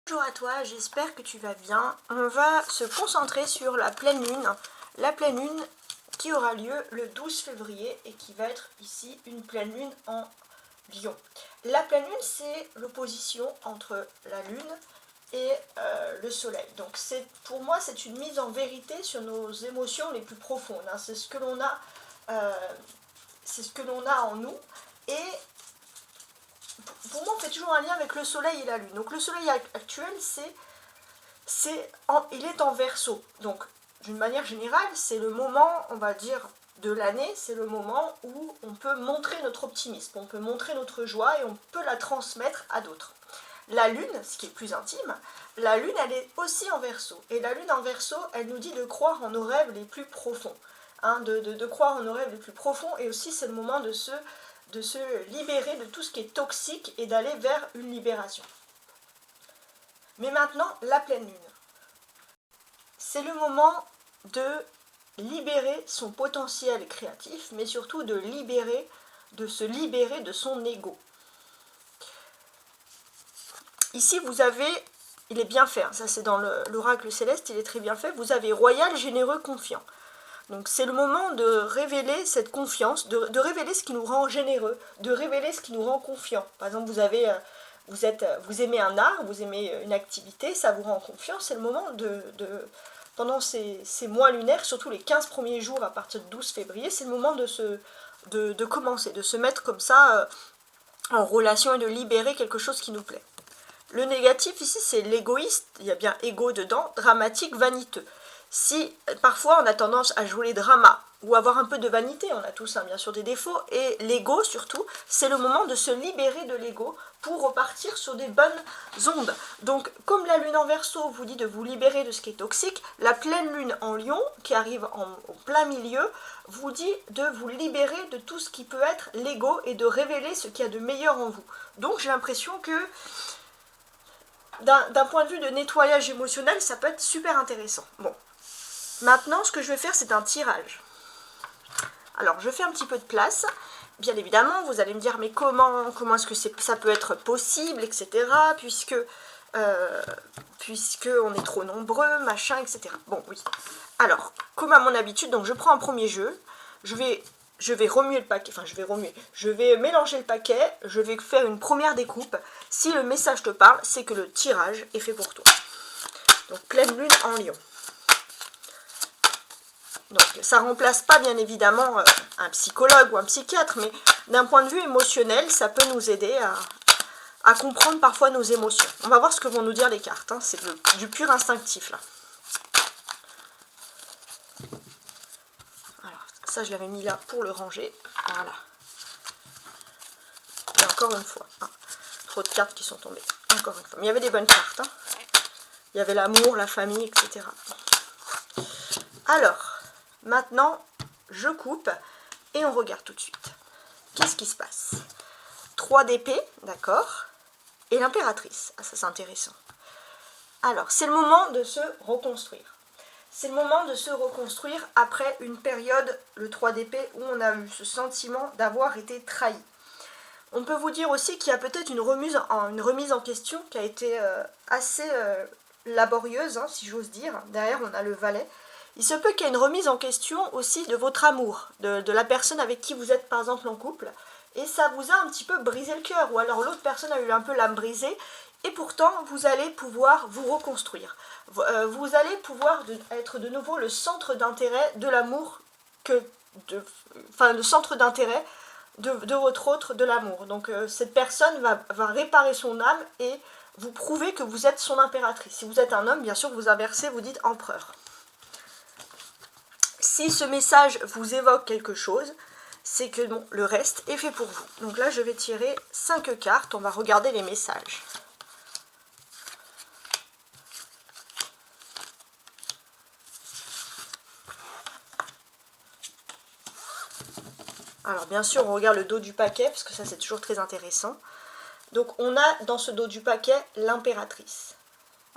Bonjour à toi, j'espère que tu vas bien. On va se concentrer sur la pleine lune qui aura lieu le 12 février et qui va être ici une pleine lune en Lion. La pleine lune, c'est l'opposition entre la lune et le soleil. Donc pour moi, c'est une mise en vérité sur nos émotions les plus profondes. Hein. C'est ce que l'on a en nous. Et pour moi, on fait toujours un lien avec le soleil et la lune. Donc le soleil actuel, il est en Verseau. Donc d'une manière générale, c'est le moment, on va dire, de l'année, c'est le moment où on peut montrer notre optimisme, on peut montrer notre joie et on peut la transmettre à d'autres. La lune, ce qui est plus intime, la lune, elle est aussi en Verseau. Et la lune en Verseau, elle nous dit de croire en nos rêves les plus profonds. Hein, de croire en nos rêves les plus profonds. Et aussi, c'est le moment de se libérer de tout ce qui est toxique et d'aller vers une libération. Mais maintenant, la pleine lune. C'est le moment de libérer son potentiel créatif, mais surtout de se libérer de son ego. Ici, vous avez, il est bien fait, hein, ça c'est dans l'oracle céleste, il est très bien fait, vous avez royal, généreux, confiant. Donc c'est le moment de révéler cette confiance, de révéler ce qui nous rend généreux, de révéler ce qui nous rend confiant. Par exemple, vous aimez un art, vous aimez une activité, ça vous rend confiance, c'est le moment pendant ces mois lunaires, surtout les 15 premiers jours à partir du 12 février, c'est le moment de commencer, de se mettre comme ça en relation et de libérer quelque chose qui nous plaît. Le négatif ici, c'est l'égoïste, il y a bien égo dedans, dramatique, vaniteux. Si parfois on a tendance à jouer les dramas ou avoir un peu de vanité, on a tous bien sûr des défauts, et l'ego surtout, c'est le moment de se libérer de l'ego pour repartir sur des bonnes ondes. Donc comme la lune en Verseau vous dit de vous libérer de ce qui est toxique, la pleine lune en Lion, qui arrive au plein milieu, vous dit de vous libérer de tout ce qui peut être l'ego et de révéler ce qu'il y a de meilleur en vous. Donc j'ai l'impression que d'un point de vue de nettoyage émotionnel, ça peut être super intéressant. Bon. Maintenant, ce que je vais faire, c'est un tirage. Alors, je fais un petit peu de place. Bien évidemment, vous allez me dire, mais comment est-ce que ça peut être possible, etc. Puisque on est trop nombreux, machin, etc. Bon, oui. Alors, comme à mon habitude, donc je prends un premier jeu. Je vais remuer le paquet, je vais mélanger le paquet, je vais faire une première découpe. Si le message te parle, c'est que le tirage est fait pour toi. Donc, pleine lune en Lion. Donc ça ne remplace pas bien évidemment un psychologue ou un psychiatre, mais d'un point de vue émotionnel, ça peut nous aider à comprendre parfois nos émotions. On va voir ce que vont nous dire les cartes, hein. C'est du pur instinctif là. Alors ça je l'avais mis là pour le ranger, voilà. Et encore une fois, hein. Trop de cartes qui sont tombées, encore une fois. Mais il y avait des bonnes cartes, hein. Il y avait l'amour, la famille, etc. Alors... Maintenant, je coupe et on regarde tout de suite. Qu'est-ce qui se passe? 3 d'épée, d'accord. Et l'impératrice. Ah, ça c'est intéressant. Alors, c'est le moment de se reconstruire. C'est le moment de se reconstruire après une période, le 3 d'épée, où on a eu ce sentiment d'avoir été trahi. On peut vous dire aussi qu'il y a peut-être une remise en question qui a été assez laborieuse, hein, si j'ose dire. Derrière, on a le valet. Il se peut qu'il y ait une remise en question aussi de votre amour, de la personne avec qui vous êtes par exemple en couple, et ça vous a un petit peu brisé le cœur, ou alors l'autre personne a eu un peu l'âme brisée, et pourtant vous allez pouvoir vous reconstruire. Vous allez pouvoir être de nouveau le centre d'intérêt de l'amour, le centre d'intérêt de votre autre, de l'amour. Donc cette personne va réparer son âme et vous prouver que vous êtes son impératrice. Si vous êtes un homme, bien sûr, vous inversez, vous dites empereur. Si ce message vous évoque quelque chose, c'est que bon, le reste est fait pour vous. Donc là, je vais tirer 5 cartes. On va regarder les messages. Alors bien sûr, on regarde le dos du paquet, parce que ça, c'est toujours très intéressant. Donc on a dans ce dos du paquet l'impératrice.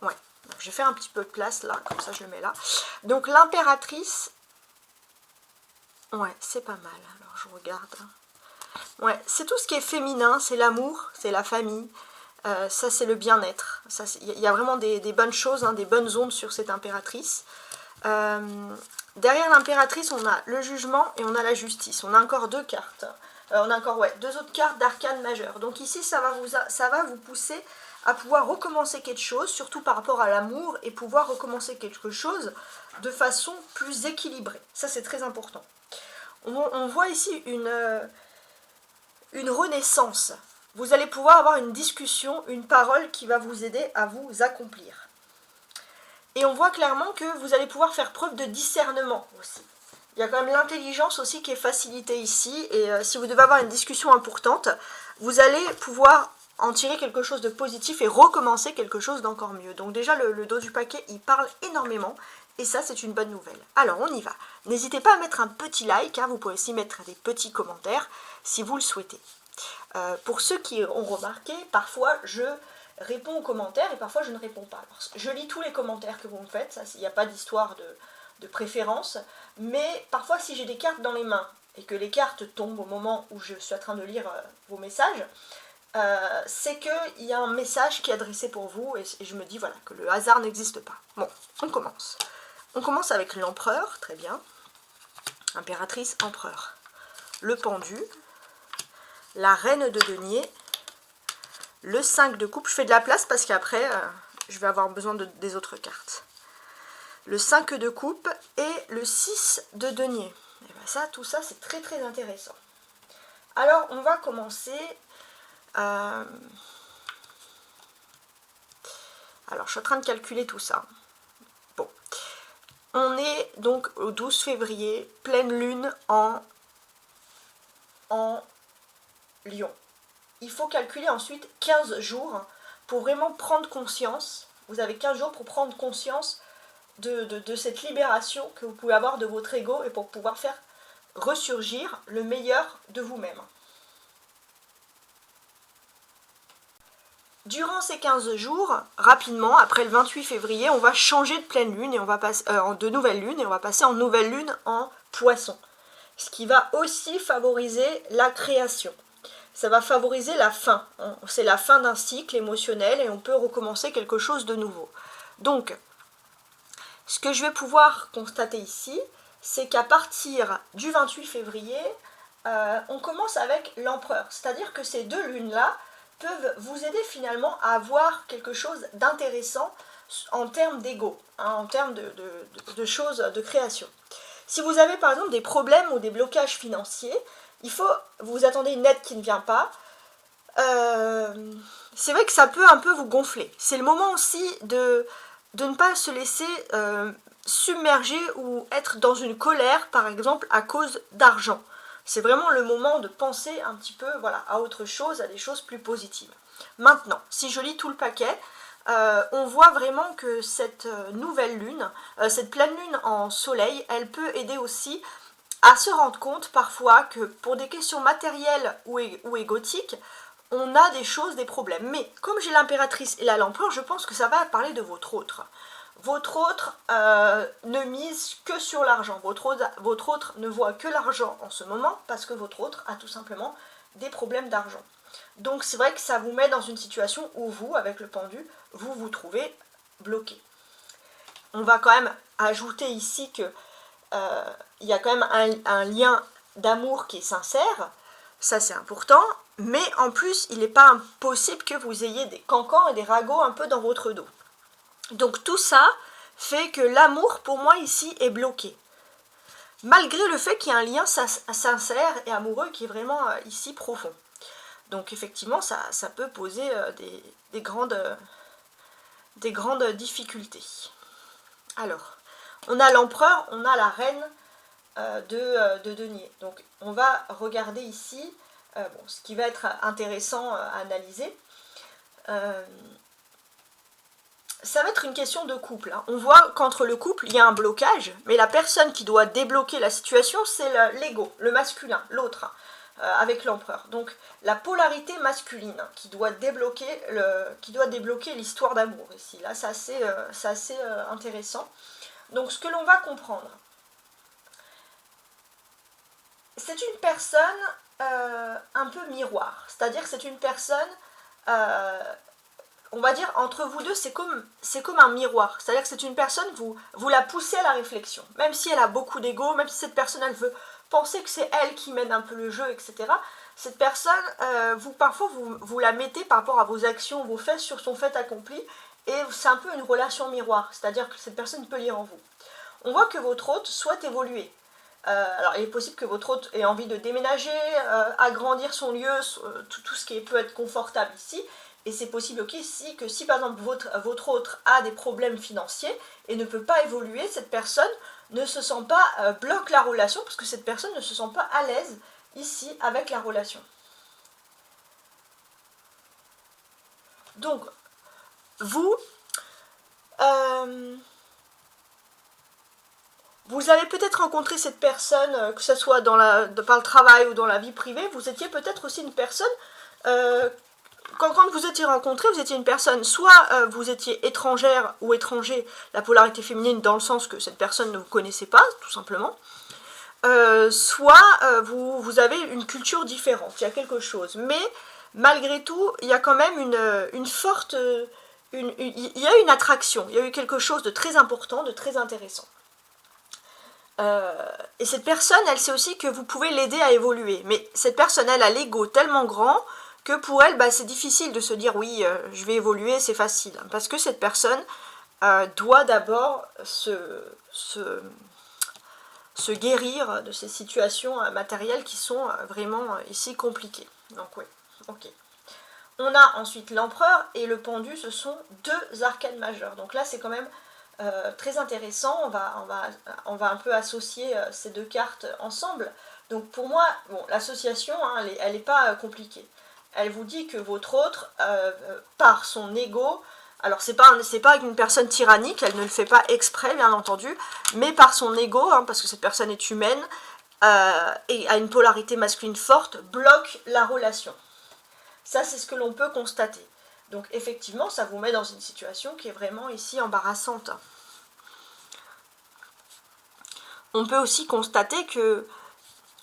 Ouais, donc je vais faire un petit peu de place là, comme ça je le mets là. Donc l'impératrice... Ouais, c'est pas mal. Alors, je regarde. Ouais, c'est tout ce qui est féminin, c'est l'amour, c'est la famille. Ça, c'est le bien-être. Il y a vraiment des bonnes choses, hein, des bonnes ondes sur cette impératrice. Derrière l'impératrice, on a le jugement et on a la justice. On a encore deux cartes. On a encore deux autres cartes d'arcane majeur. Donc ici, ça va vous pousser à pouvoir recommencer quelque chose, surtout par rapport à l'amour, et pouvoir recommencer quelque chose de façon plus équilibrée. Ça, c'est très important. On voit ici une renaissance. Vous allez pouvoir avoir une discussion, une parole qui va vous aider à vous accomplir. Et on voit clairement que vous allez pouvoir faire preuve de discernement aussi. Il y a quand même l'intelligence aussi qui est facilitée ici, et si vous devez avoir une discussion importante, vous allez pouvoir en tirer quelque chose de positif et recommencer quelque chose d'encore mieux. Donc déjà, le dos du paquet, il parle énormément, et ça, c'est une bonne nouvelle. Alors, on y va. N'hésitez pas à mettre un petit like, hein, vous pouvez aussi mettre des petits commentaires, si vous le souhaitez. Pour ceux qui ont remarqué, parfois, je réponds aux commentaires, et parfois, je ne réponds pas. Alors, je lis tous les commentaires que vous me faites, il n'y a pas d'histoire de préférence, mais parfois, si j'ai des cartes dans les mains, et que les cartes tombent au moment où je suis en train de lire vos messages, c'est qu'il y a un message qui est adressé pour vous, et je me dis voilà, que le hasard n'existe pas. Bon, on commence. On commence avec l'empereur, très bien. Impératrice, empereur. Le pendu, la reine de denier, le 5 de coupe. Je fais de la place parce qu'après, je vais avoir besoin des autres cartes. Le 5 de coupe et le 6 de denier. Et bien ça, tout ça, c'est très très intéressant. Alors, on va commencer... Alors, je suis en train de calculer tout ça. Bon. On est donc au 12 février, pleine lune en Lion. Il faut calculer ensuite 15 jours pour vraiment prendre conscience. Vous avez 15 jours pour prendre conscience de cette libération que vous pouvez avoir de votre ego et pour pouvoir faire ressurgir le meilleur de vous-même. Durant ces 15 jours, rapidement, après le 28 février, on va changer de pleine lune et on va passer de nouvelle lune et on va passer en nouvelle lune en poisson. Ce qui va aussi favoriser la création. Ça va favoriser la fin. C'est la fin d'un cycle émotionnel et on peut recommencer quelque chose de nouveau. Donc, ce que je vais pouvoir constater ici, c'est qu'à partir du 28 février, on commence avec l'empereur. C'est-à-dire que ces deux lunes-là peuvent vous aider finalement à avoir quelque chose d'intéressant en termes d'ego, hein, en termes de choses, de création. Si vous avez par exemple des problèmes ou des blocages financiers, vous attendez une aide qui ne vient pas, c'est vrai que ça peut un peu vous gonfler. C'est le moment aussi de ne pas se laisser submerger ou être dans une colère, par exemple, à cause d'argent. C'est vraiment le moment de penser un petit peu à autre chose, à des choses plus positives. Maintenant, si je lis tout le paquet, on voit vraiment que cette nouvelle lune, cette pleine lune en soleil, elle peut aider aussi à se rendre compte parfois que pour des questions matérielles ou égotiques, on a des choses, des problèmes. Mais comme j'ai l'impératrice et la l'empereur, je pense que ça va parler de votre autre. Votre autre ne mise que sur l'argent. Votre autre ne voit que l'argent en ce moment parce que votre autre a tout simplement des problèmes d'argent. Donc c'est vrai que ça vous met dans une situation où vous, avec le pendu, vous vous trouvez bloqué. On va quand même ajouter ici que il y a quand même un lien d'amour qui est sincère, ça c'est important, mais en plus il n'est pas impossible que vous ayez des cancans et des ragots un peu dans votre dos. Donc tout ça fait que l'amour pour moi ici est bloqué. Malgré le fait qu'il y a un lien sincère et amoureux qui est vraiment ici profond. Donc effectivement ça peut poser des grandes difficultés. Alors, on a l'empereur, on a la reine de denier. Donc on va regarder ici ce qui va être intéressant à analyser. Ça va être une question de couple. Hein. On voit qu'entre le couple, il y a un blocage, mais la personne qui doit débloquer la situation, c'est l'ego, le masculin, l'autre, avec l'empereur. Donc la polarité masculine qui doit débloquer l'histoire d'amour ici. Là, c'est assez intéressant. Donc ce que l'on va comprendre, c'est une personne un peu miroir, c'est-à-dire que c'est une personne on va dire, entre vous deux, c'est comme un miroir. C'est-à-dire que c'est une personne, vous la poussez à la réflexion. Même si elle a beaucoup d'ego, même si cette personne, elle veut penser que c'est elle qui mène un peu le jeu, etc. Cette personne, parfois, vous la mettez par rapport à vos actions, vos faits, sur son fait accompli. Et c'est un peu une relation miroir. C'est-à-dire que cette personne peut lire en vous. On voit que votre hôte souhaite évoluer. Alors, il est possible que votre hôte ait envie de déménager, agrandir son lieu, tout ce qui peut être confortable ici. Et c'est possible aussi que si par exemple votre hôte a des problèmes financiers et ne peut pas évoluer, cette personne ne se sent pas, bloque la relation, parce que cette personne ne se sent pas à l'aise ici avec la relation. Donc, vous avez peut-être rencontré cette personne, que ce soit par le travail ou dans la vie privée. Vous étiez peut-être aussi une personne, quand vous étiez rencontrés, vous étiez une personne, soit vous étiez étrangère ou étranger, la polarité féminine dans le sens que cette personne ne vous connaissait pas, tout simplement, soit vous avez une culture différente, il y a quelque chose. Mais malgré tout, il y a quand même une forte... il y a une attraction, il y a eu quelque chose de très important, de très intéressant. Et cette personne, elle sait aussi que vous pouvez l'aider à évoluer. Mais cette personne, elle a l'ego tellement grand que pour elle, c'est difficile de se dire oui, je vais évoluer, c'est facile. Parce que cette personne doit d'abord se guérir de ces situations matérielles qui sont vraiment ici compliquées. Donc oui, ok. On a ensuite l'empereur et le pendu, ce sont deux arcanes majeures. Donc là, c'est quand même très intéressant. On va un peu associer ces deux cartes ensemble. Donc pour moi, bon, l'association, elle n'est pas compliquée. Elle vous dit que votre autre, par son ego, alors c'est pas une personne tyrannique, elle ne le fait pas exprès, bien entendu, mais par son ego, parce que cette personne est humaine, et a une polarité masculine forte, bloque la relation. Ça, c'est ce que l'on peut constater. Donc effectivement, ça vous met dans une situation qui est vraiment ici embarrassante. On peut aussi constater que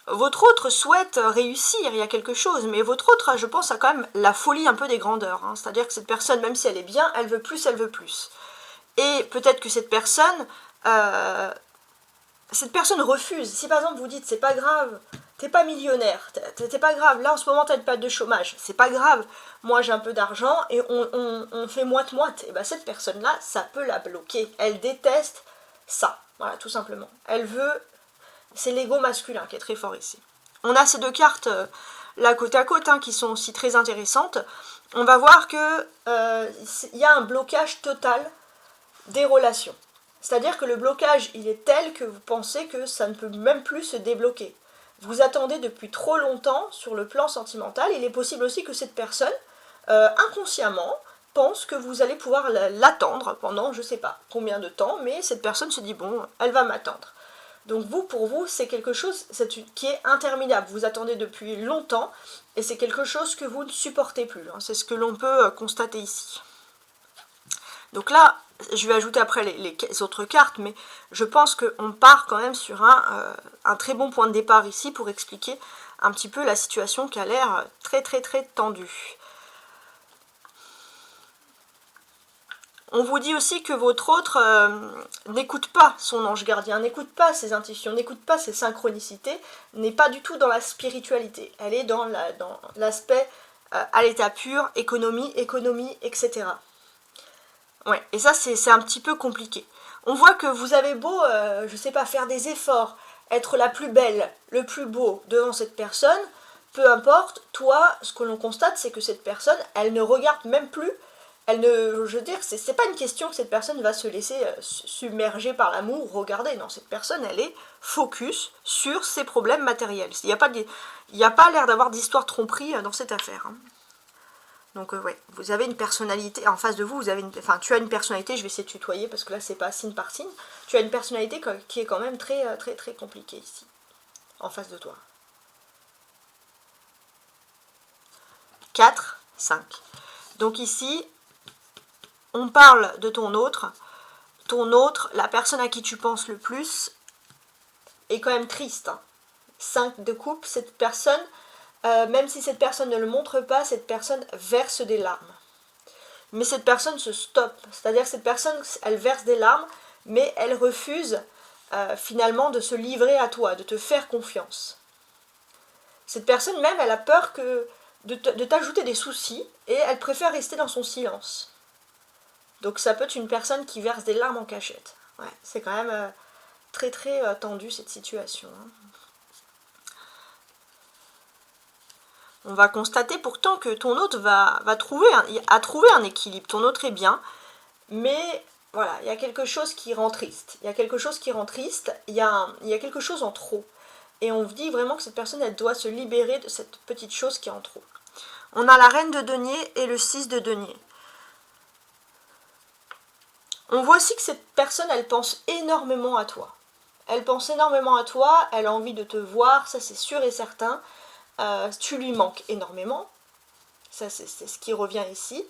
votre autre souhaite réussir, il y a quelque chose, mais votre autre, je pense, a quand même la folie un peu des grandeurs. C'est-à-dire que cette personne, même si elle est bien, elle veut plus, elle veut plus. Et peut-être que cette personne refuse. Si par exemple vous dites, c'est pas grave, t'es pas millionnaire, t'es pas grave, là en ce moment t'as une période de chômage, c'est pas grave, moi j'ai un peu d'argent et on fait moite-moite, et cette personne-là, ça peut la bloquer. Elle déteste ça, voilà, tout simplement. Elle veut... C'est l'ego masculin qui est très fort ici. On a ces deux cartes là côte à côte qui sont aussi très intéressantes. On va voir que y a un blocage total des relations. C'est-à-dire que le blocage, il est tel que vous pensez que ça ne peut même plus se débloquer. Vous attendez depuis trop longtemps sur le plan sentimental. Il est possible aussi que cette personne, inconsciemment, pense que vous allez pouvoir l'attendre pendant je ne sais pas combien de temps, mais cette personne se dit bon, elle va m'attendre. Donc pour vous, c'est quelque chose qui est interminable. Vous attendez depuis longtemps et c'est quelque chose que vous ne supportez plus. C'est ce que l'on peut constater ici. Donc là, je vais ajouter après les autres cartes, mais je pense qu'on part quand même sur un très bon point de départ ici pour expliquer un petit peu la situation qui a l'air très très très tendue. On vous dit aussi que votre autre n'écoute pas son ange gardien, n'écoute pas ses intuitions, n'écoute pas ses synchronicités, n'est pas du tout dans la spiritualité. Elle est dans l'aspect à l'état pur, économie, etc. Ouais, et ça c'est un petit peu compliqué. On voit que vous avez beau, je sais pas, faire des efforts, être la plus belle, le plus beau devant cette personne, peu importe, toi, ce que l'on constate, c'est que cette personne, elle ne regarde même plus. Je veux dire, c'est pas une question que cette personne va se laisser submerger par l'amour, regarder. Non, cette personne, elle est focus sur ses problèmes matériels. Il n'y a pas l'air d'avoir d'histoire tromperie dans cette affaire. Donc, ouais, vous avez une personnalité, en face de vous, tu as une personnalité, je vais essayer de tutoyer parce que là, c'est pas signe par signe. Tu as une personnalité qui est quand même très, très, très compliquée ici, en face de toi. 4, 5. Donc ici, on parle de ton autre. Ton autre, la personne à qui tu penses le plus, est quand même triste. 5 de coupe, cette personne, même si cette personne ne le montre pas, cette personne verse des larmes. mais cette personne se stoppe. C'est-à-dire que cette personne, elle verse des larmes, mais elle refuse finalement de se livrer à toi, de te faire confiance. Cette personne même, elle a peur de t'ajouter des soucis, et elle préfère rester dans son silence. Donc ça peut être une personne qui verse des larmes en cachette. Ouais, c'est quand même très très tendu cette situation. On va constater pourtant que ton autre a trouvé un équilibre. Ton autre est bien, mais voilà, il y a quelque chose qui rend triste. Il y a quelque chose qui rend triste, il y a quelque chose en trop. Et on dit vraiment que cette personne, elle doit se libérer de cette petite chose qui est en trop. On a la reine de denier et le 6 de denier. On voit aussi que cette personne, elle pense énormément à toi. Elle pense énormément à toi, elle a envie de te voir, ça c'est sûr et certain. Tu lui manques énormément, ça c'est ce qui revient ici.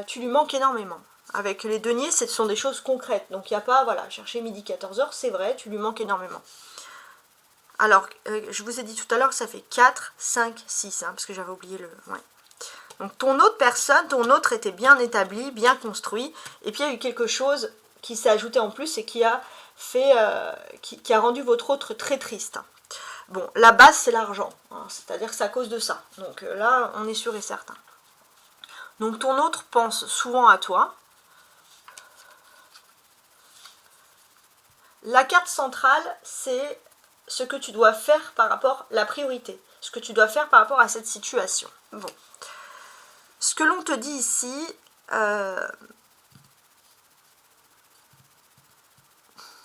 Tu lui manques énormément. Avec les deniers, ce sont des choses concrètes. Donc il n'y a pas, voilà, chercher midi 14h, c'est vrai, tu lui manques énormément. Alors, je vous ai dit tout à l'heure que ça fait 4, 5, 6, parce que j'avais oublié le... Ouais. Donc ton autre personne, ton autre était bien établi, bien construit, et puis il y a eu quelque chose qui s'est ajouté en plus et qui a rendu votre autre très triste. Bon, la base c'est l'argent, c'est-à-dire que c'est à cause de ça. Donc là, on est sûr et certain. Donc ton autre pense souvent à toi. La carte centrale, c'est ce que tu dois faire par rapport à la priorité, ce que tu dois faire par rapport à cette situation. Bon. Ce que l'on te dit ici,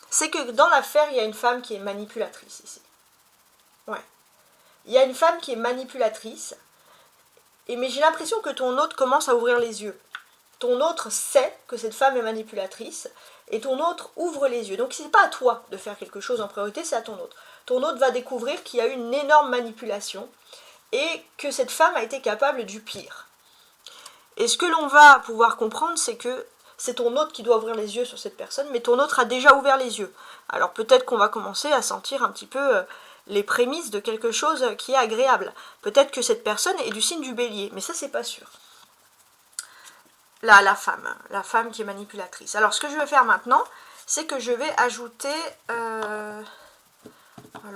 c'est que dans l'affaire, il y a une femme qui est manipulatrice ici. Ouais. Il y a une femme qui est manipulatrice, mais j'ai l'impression que ton autre commence à ouvrir les yeux. Ton autre sait que cette femme est manipulatrice, et ton autre ouvre les yeux. Donc ce n'est pas à toi de faire quelque chose en priorité, c'est à ton autre. Ton autre va découvrir qu'il y a eu une énorme manipulation, et que cette femme a été capable du pire. Et ce que l'on va pouvoir comprendre, c'est que c'est ton autre qui doit ouvrir les yeux sur cette personne, mais ton autre a déjà ouvert les yeux. Alors peut-être qu'on va commencer à sentir un petit peu les prémices de quelque chose qui est agréable. Peut-être que cette personne est du signe du bélier, mais ça c'est pas sûr. Là, la femme qui est manipulatrice. Alors ce que je vais faire maintenant, c'est que je vais ajouter... alors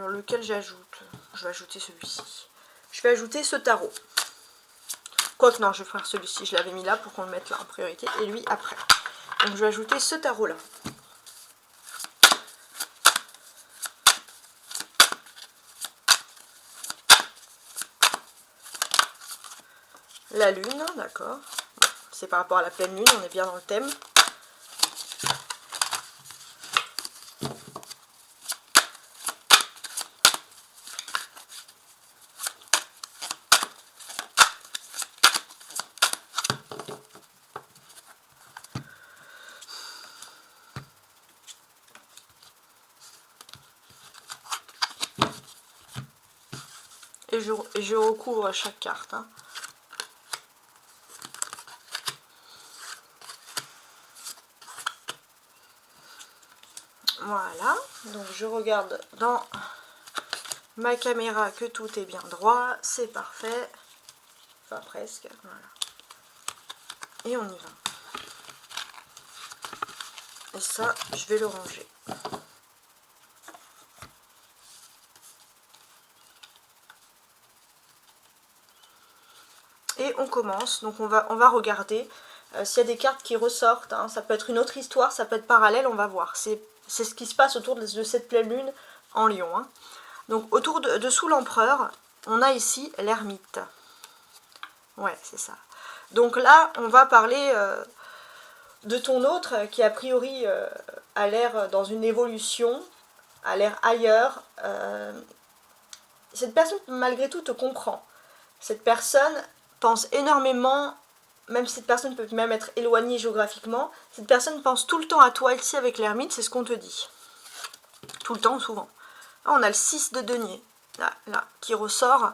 lequel j'ajoute? Je vais ajouter celui-ci. Je vais ajouter ce tarot. Quoique non, je vais faire celui-ci, je l'avais mis là pour qu'on le mette là en priorité, et lui après. Donc je vais ajouter ce tarot là. La lune, d'accord. Bon, c'est par rapport à la pleine lune, on est bien dans le thème. Et je recouvre chaque carte. Voilà, donc je regarde dans ma caméra que tout est bien droit, c'est parfait. Enfin presque, voilà. Et on y va. Et ça, je vais le ranger. Et on commence, donc on va regarder s'il y a des cartes qui ressortent, ça peut être une autre histoire, ça peut être parallèle, on va voir. C'est ce qui se passe autour de cette pleine lune en Lion. Donc autour dessous l'empereur, on a ici l'ermite. Ouais, c'est ça. Donc là, on va parler de ton autre qui a priori a l'air dans une évolution, a l'air ailleurs. Cette personne malgré tout te comprend. Cette personne pense énormément, même si cette personne peut même être éloignée géographiquement, cette personne pense tout le temps à toi. Ici avec l'ermite, c'est ce qu'on te dit. Tout le temps, souvent. Là, on a le 6 de denier, là, qui ressort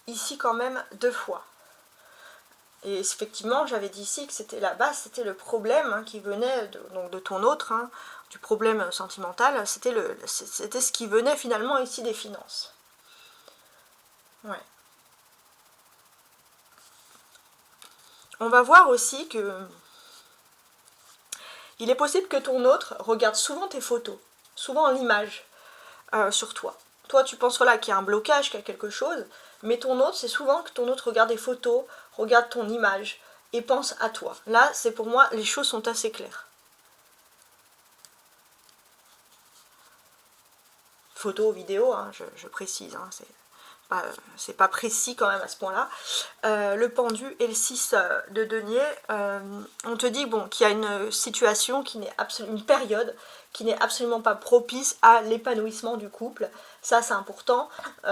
ici quand même 2 fois. Et effectivement, j'avais dit ici que c'était la base, c'était le problème qui venait de ton autre, du problème sentimental, c'était ce qui venait finalement ici des finances. Ouais. on va voir aussi que il est possible que ton autre regarde souvent tes photos, souvent l'image sur toi. Toi, tu penses voilà, qu'il y a un blocage, qu'il y a quelque chose, mais ton autre, c'est souvent que ton autre regarde des photos, regarde ton image et pense à toi. Là, c'est pour moi, les choses sont assez claires. Photo, vidéo, hein, je précise, hein, c'est pas précis quand même à ce point-là. Le pendu et le 6 de denier, on te dit bon, qu'il y a une situation, une période qui n'est absolument pas propice à l'épanouissement du couple. Ça, c'est important.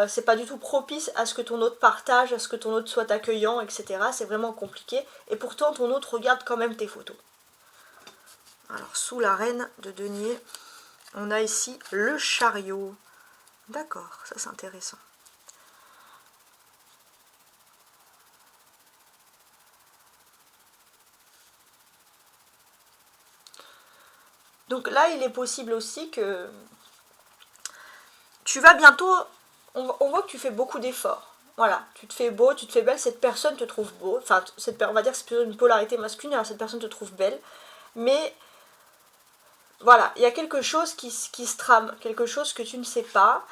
C'est pas du tout propice à ce que ton autre partage, à ce que ton autre soit accueillant, etc. C'est vraiment compliqué. Et pourtant, ton autre regarde quand même tes photos. Alors, sous la reine de denier, on a ici le chariot. D'accord, ça c'est intéressant. Donc là, il est possible aussi que tu vas bientôt... On voit que tu fais beaucoup d'efforts. Voilà, tu te fais beau, tu te fais belle, cette personne te trouve beau. Enfin, on va dire que c'est plutôt une polarité masculine, alors cette personne te trouve belle. Mais voilà, il y a quelque chose qui se trame, quelque chose que tu ne sais pas.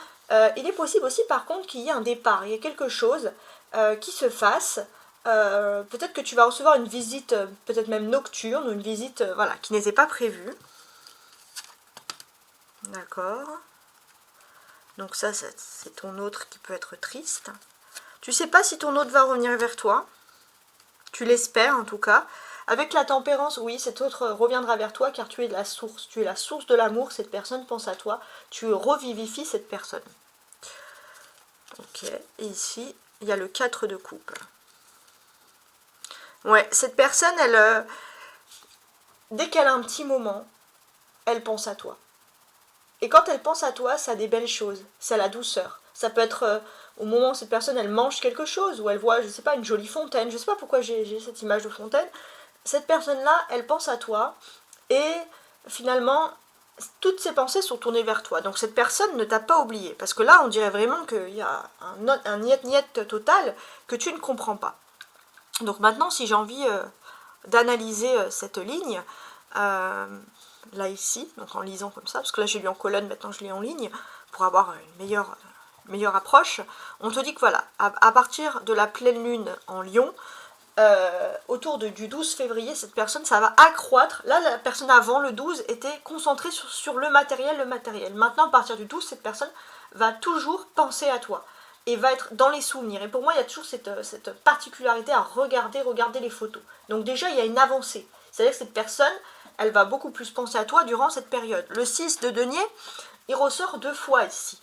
Il est possible aussi par contre qu'il y ait un départ, il y a quelque chose qui se fasse. Peut-être que tu vas recevoir une visite, peut-être même nocturne, ou une visite voilà, qui n'était pas prévue. D'accord. Donc ça, c'est ton autre qui peut être triste. Tu sais pas si ton autre va revenir vers toi. Tu l'espères en tout cas. Avec la tempérance, oui, cet autre reviendra vers toi car tu es la source. Tu es la source de l'amour, cette personne pense à toi. Tu revivifies cette personne. Ok, et ici, il y a le 4 de coupe. Ouais, cette personne, elle, dès qu'elle a un petit moment, elle pense à toi. Et quand elle pense à toi, ça a des belles choses, ça a la douceur. Ça peut être au moment où cette personne, elle mange quelque chose, ou elle voit, je sais pas, une jolie fontaine. Je sais pas pourquoi j'ai cette image de fontaine. Cette personne-là, elle pense à toi, et finalement, toutes ses pensées sont tournées vers toi. Donc cette personne ne t'a pas oublié. Parce que là, on dirait vraiment qu'il y a un niet-niet total que tu ne comprends pas. Donc maintenant, si j'ai envie d'analyser cette ligne, là ici, donc en lisant comme ça, parce que là j'ai lu en colonne, maintenant je lis en ligne, pour avoir une meilleure approche, on te dit que voilà, à partir de la pleine lune en Lion, autour du 12 février, cette personne, ça va accroître. Là, la personne avant, le 12, était concentrée sur le matériel, Maintenant, à partir du 12, cette personne va toujours penser à toi et va être dans les souvenirs. Et pour moi, il y a toujours cette particularité à regarder les photos. Donc déjà, il y a une avancée. C'est-à-dire que cette personne, elle va beaucoup plus penser à toi durant cette période. Le 6 de denier, il ressort 2 fois ici.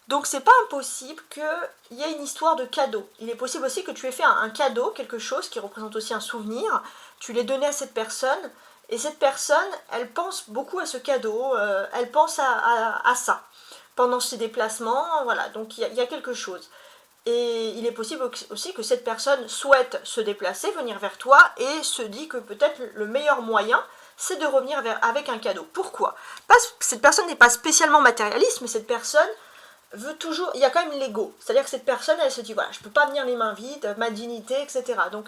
Donc c'est pas impossible qu'il y ait une histoire de cadeau. Il est possible aussi que tu aies fait un cadeau, quelque chose qui représente aussi un souvenir. Tu l'aies donné à cette personne, et cette personne, elle pense beaucoup à ce cadeau, elle pense à ça. Pendant ses déplacements, voilà, donc il y a quelque chose. Et il est possible aussi que cette personne souhaite se déplacer, venir vers toi, et se dit que peut-être le meilleur moyen, c'est de revenir avec un cadeau. Pourquoi ? Parce que cette personne n'est pas spécialement matérialiste, mais cette personne veut toujours... Il y a quand même l'ego. C'est-à-dire que cette personne, elle se dit, voilà, je ne peux pas venir les mains vides, ma dignité, etc. Donc,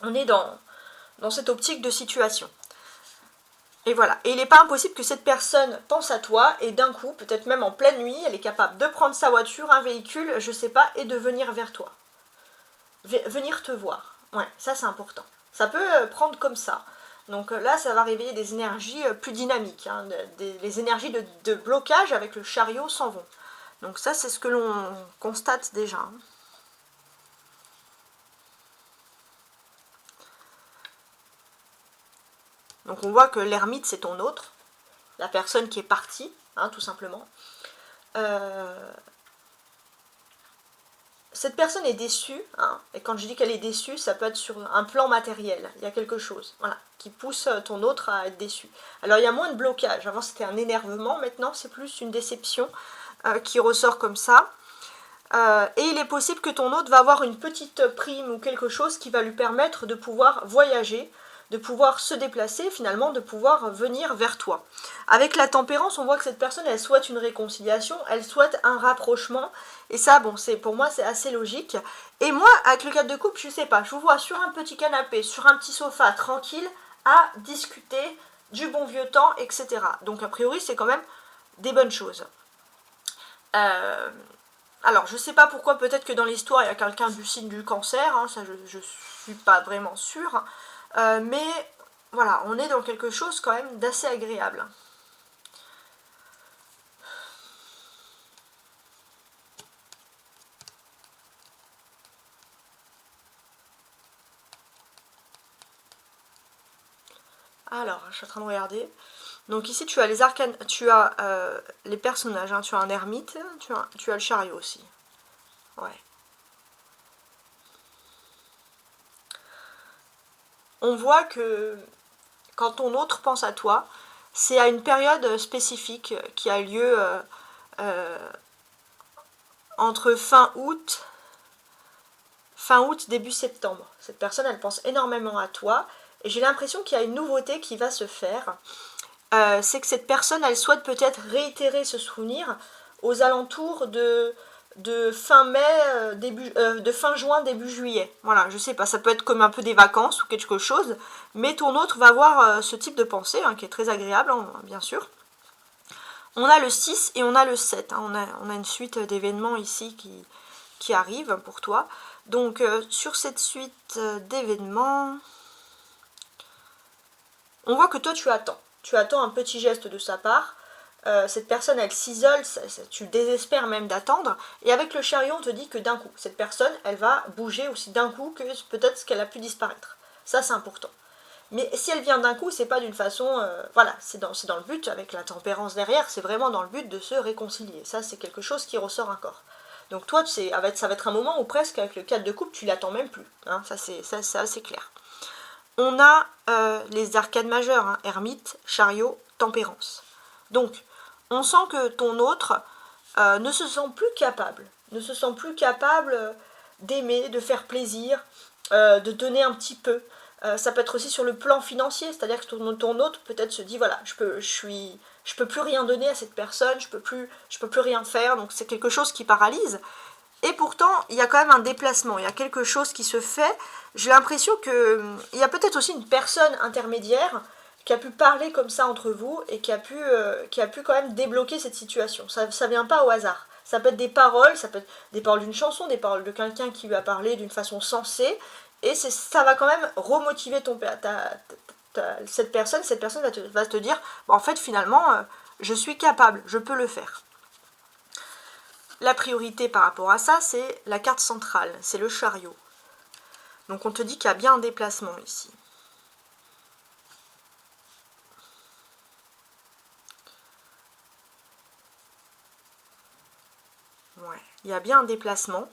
on est dans cette optique de situation. Et voilà. Et il n'est pas impossible que cette personne pense à toi, et d'un coup, peut-être même en pleine nuit, elle est capable de prendre sa voiture, un véhicule, je sais pas, et de venir vers toi. Venir te voir. Ouais, ça c'est important. Ça peut prendre comme ça. Donc là, ça va réveiller des énergies plus dynamiques. Hein. Les énergies de blocage avec le chariot s'en vont. Donc ça, c'est ce que l'on constate déjà. Hein. Donc on voit que l'ermite, c'est ton autre. La personne qui est partie, hein, tout simplement. Cette personne est déçue, hein, et quand je dis qu'elle est déçue, ça peut être sur un plan matériel. Il y a quelque chose, voilà, qui pousse ton autre à être déçu. Alors il y a moins de blocage. Avant c'était un énervement, maintenant c'est plus une déception qui ressort comme ça. Et il est possible que ton autre va avoir une petite prime ou quelque chose qui va lui permettre de pouvoir voyager, de pouvoir se déplacer, finalement, de pouvoir venir vers toi. Avec la tempérance, on voit que cette personne, elle souhaite une réconciliation, elle souhaite un rapprochement, et ça, bon, pour moi, c'est assez logique. Et moi, avec le 4 de coupe, je sais pas, je vous vois sur un petit canapé, sur un petit sofa, tranquille, à discuter du bon vieux temps, etc. Donc, a priori, c'est quand même des bonnes choses. Alors, je sais pas pourquoi, peut-être que dans l'histoire, il y a quelqu'un du signe du cancer, hein, ça, je suis pas vraiment sûre. Mais voilà, on est dans quelque chose quand même d'assez agréable. Alors, je suis en train de regarder. Donc ici, tu as les arcanes, tu as les personnages, hein, tu as un ermite, tu as le chariot aussi. Ouais. On voit que quand ton autre pense à toi, c'est à une période spécifique qui a lieu entre fin août, début septembre. Cette personne, elle pense énormément à toi. Et j'ai l'impression qu'il y a une nouveauté qui va se faire. C'est que cette personne, elle souhaite peut-être réitérer ce souvenir aux alentours de fin mai, de fin juin, début juillet. Voilà, je sais pas, ça peut être comme un peu des vacances ou quelque chose, mais ton autre va avoir ce type de pensée, hein, qui est très agréable, hein, bien sûr. On a le 6 et on a le 7, hein, on a une suite d'événements ici qui arrivent pour toi. Donc, sur cette suite d'événements, on voit que toi, tu attends. Tu attends un petit geste de sa part. Cette personne, elle s'isole, tu désespères même d'attendre. Et avec le chariot, on te dit que d'un coup, cette personne, elle va bouger aussi d'un coup, que peut-être qu'elle a pu disparaître. Ça, c'est important. Mais si elle vient d'un coup, c'est pas d'une façon... voilà, c'est dans le but, avec la tempérance derrière, c'est vraiment dans le but de se réconcilier. Ça, c'est quelque chose qui ressort encore. Donc toi, ça va être un moment où presque, avec le 4 de coupe, tu l'attends même plus. Hein, ça, c'est assez clair. On a les arcades majeures, hein, ermite, chariot, tempérance. Donc, on sent que ton autre ne se sent plus capable, d'aimer, de faire plaisir, de donner un petit peu. Ça peut être aussi sur le plan financier, c'est-à-dire que ton autre peut-être se dit voilà, je peux plus rien donner à cette personne, je peux plus rien faire, donc c'est quelque chose qui paralyse. Et pourtant, il y a quand même un déplacement, il y a quelque chose qui se fait. J'ai l'impression qu'il y a peut-être aussi une personne intermédiaire qui a pu parler comme ça entre vous et qui a pu quand même débloquer cette situation. Ça ne vient pas au hasard. Ça peut être des paroles, ça peut être des paroles d'une chanson, des paroles de quelqu'un qui lui a parlé d'une façon sensée. Et ça va quand même remotiver cette personne va te dire, bon, en fait, finalement, je suis capable, je peux le faire. La priorité par rapport à ça, c'est la carte centrale, c'est le chariot. Donc on te dit qu'il y a bien un déplacement ici. Ouais, il y a bien un déplacement.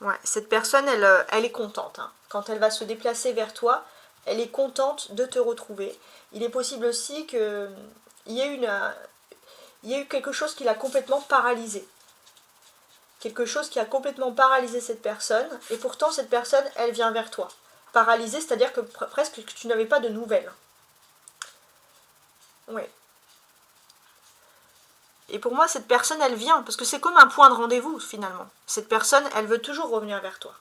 Ouais, cette personne, elle est contente. Hein. Quand elle va se déplacer vers toi, elle est contente de te retrouver. Il est possible aussi qu'il y ait eu quelque chose qui l'a complètement paralysée. Quelque chose qui a complètement paralysé cette personne, et pourtant cette personne, elle vient vers toi. Paralysée, c'est-à-dire que presque que tu n'avais pas de nouvelles. Oui. Et pour moi, cette personne, elle vient, parce que c'est comme un point de rendez-vous, finalement. Cette personne, elle veut toujours revenir vers toi.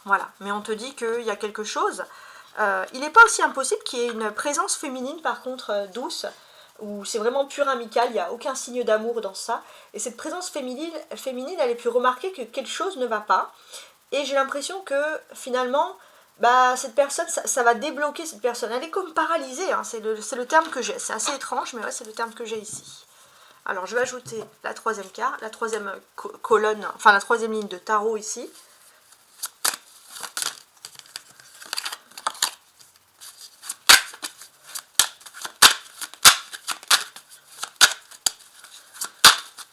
Voilà, mais on te dit qu'il y a quelque chose. Il n'est pas aussi impossible qu'il y ait une présence féminine, par contre, douce, où c'est vraiment pur amical, il n'y a aucun signe d'amour dans ça. Et cette présence féminine, elle est plus remarquée que quelque chose ne va pas. Et j'ai l'impression que, finalement, bah, cette personne, ça va débloquer cette personne. Elle est comme paralysée, hein, c'est le terme que j'ai. C'est assez étrange, mais ouais, c'est le terme que j'ai ici. Alors, je vais ajouter la troisième carte, la troisième colonne, enfin la troisième ligne de tarot ici.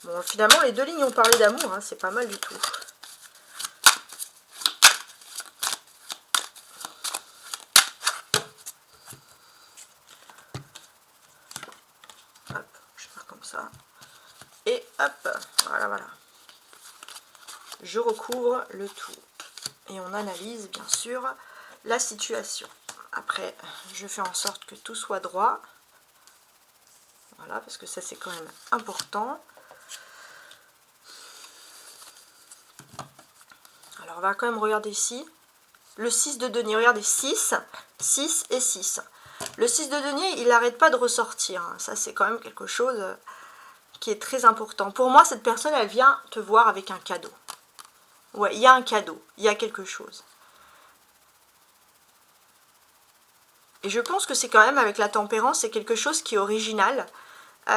Bon, finalement, les deux lignes ont parlé d'amour, hein, c'est pas mal du tout. Hop, je vais faire comme ça. Et hop, voilà. je recouvre le tout. Et on analyse bien sûr la situation. Après, je fais en sorte que tout soit droit. Voilà, parce que ça c'est quand même important. Alors on va quand même regarder ici. Le 6 de denier, regardez, 6, 6 et 6. Le 6 de denier, il n'arrête pas de ressortir. Ça c'est quand même quelque chose qui est très important. Pour moi, cette personne, elle vient te voir avec un cadeau. Ouais, il y a un cadeau, il y a quelque chose. Et je pense que c'est quand même, avec la tempérance, c'est quelque chose qui est original.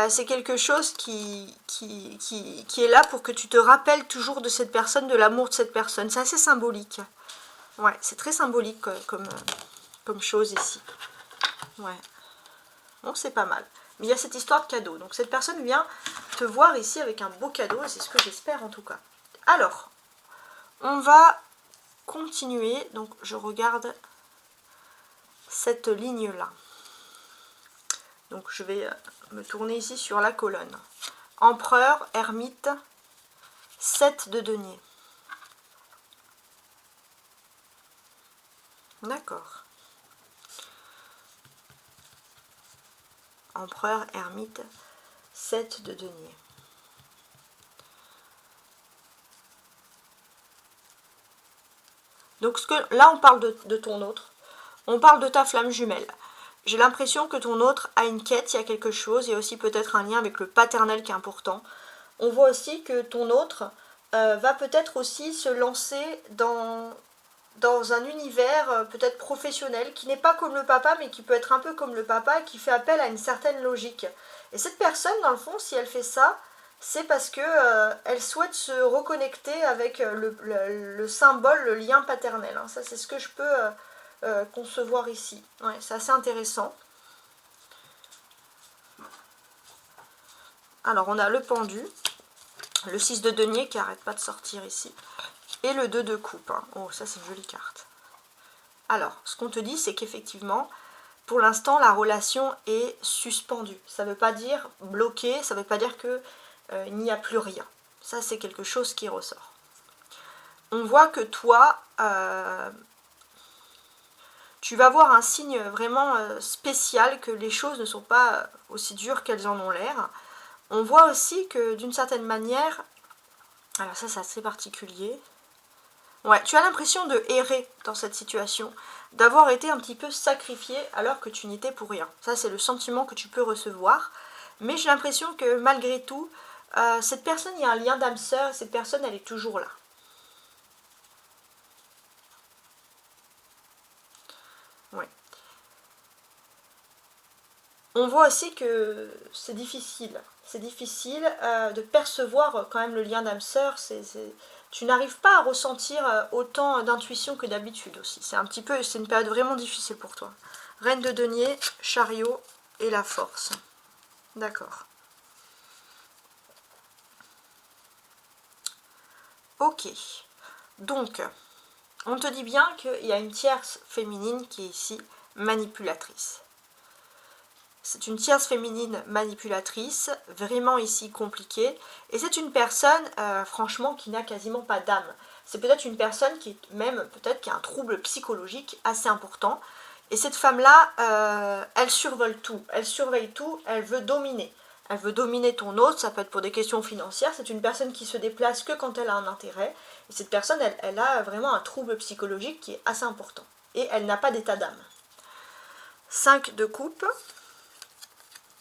C'est quelque chose qui est là pour que tu te rappelles toujours de cette personne, de l'amour de cette personne. C'est assez symbolique. Ouais, c'est très symbolique comme chose ici. Ouais. Bon, c'est pas mal. Mais il y a cette histoire de cadeau. Donc cette personne vient te voir ici avec un beau cadeau. Et c'est ce que j'espère en tout cas. Alors, on va continuer. Donc je regarde cette ligne-là. Donc je vais me tourner ici sur la colonne. Empereur, ermite, 7 de denier. D'accord. Empereur, ermite, 7 de denier. Donc là on parle de ton autre. On parle de ta flamme jumelle. J'ai l'impression que ton autre a une quête, il y a quelque chose, il y a aussi peut-être un lien avec le paternel qui est important. On voit aussi que ton autre va peut-être aussi se lancer dans un univers peut-être professionnel, qui n'est pas comme le papa, mais qui peut être un peu comme le papa, qui fait appel à une certaine logique. Et cette personne, dans le fond, si elle fait ça, c'est parce que elle souhaite se reconnecter avec le symbole, le lien paternel. Hein. Ça, c'est ce que je peux concevoir ici. Ouais, c'est assez intéressant. Alors, on a le pendu, le 6 de denier qui n'arrête pas de sortir ici, et le 2 de coupe. Hein. Oh, ça, c'est une jolie carte. Alors, ce qu'on te dit, c'est qu'effectivement, pour l'instant, la relation est suspendue. Ça ne veut pas dire bloquée, ça ne veut pas dire qu'il n'y a plus rien. Ça, c'est quelque chose qui ressort. On voit que toi, tu vas voir un signe vraiment spécial, que les choses ne sont pas aussi dures qu'elles en ont l'air. On voit aussi que d'une certaine manière, alors ça c'est assez particulier, ouais, tu as l'impression de errer dans cette situation, d'avoir été un petit peu sacrifié alors que tu n'étais pour rien. Ça c'est le sentiment que tu peux recevoir, mais j'ai l'impression que malgré tout, cette personne, il y a un lien d'âme sœur, et cette personne elle est toujours là. Ouais. On voit aussi que c'est difficile. C'est difficile de percevoir quand même le lien d'âme sœur. Tu n'arrives pas à ressentir autant d'intuition que d'habitude aussi. C'est une période vraiment difficile pour toi. Reine de denier, chariot et la force. D'accord. Ok. Donc, on te dit bien qu'il y a une tierce féminine qui est ici, manipulatrice. C'est une tierce féminine manipulatrice, vraiment ici compliquée. Et c'est une personne, franchement, qui n'a quasiment pas d'âme. C'est peut-être une personne qui a un trouble psychologique assez important. Et cette femme-là, elle survole tout, elle surveille tout, elle veut dominer. Elle veut dominer ton autre, ça peut être pour des questions financières. C'est une personne qui se déplace que quand elle a un intérêt. Et cette personne, elle a vraiment un trouble psychologique qui est assez important. Et elle n'a pas d'état d'âme. 5 de coupe.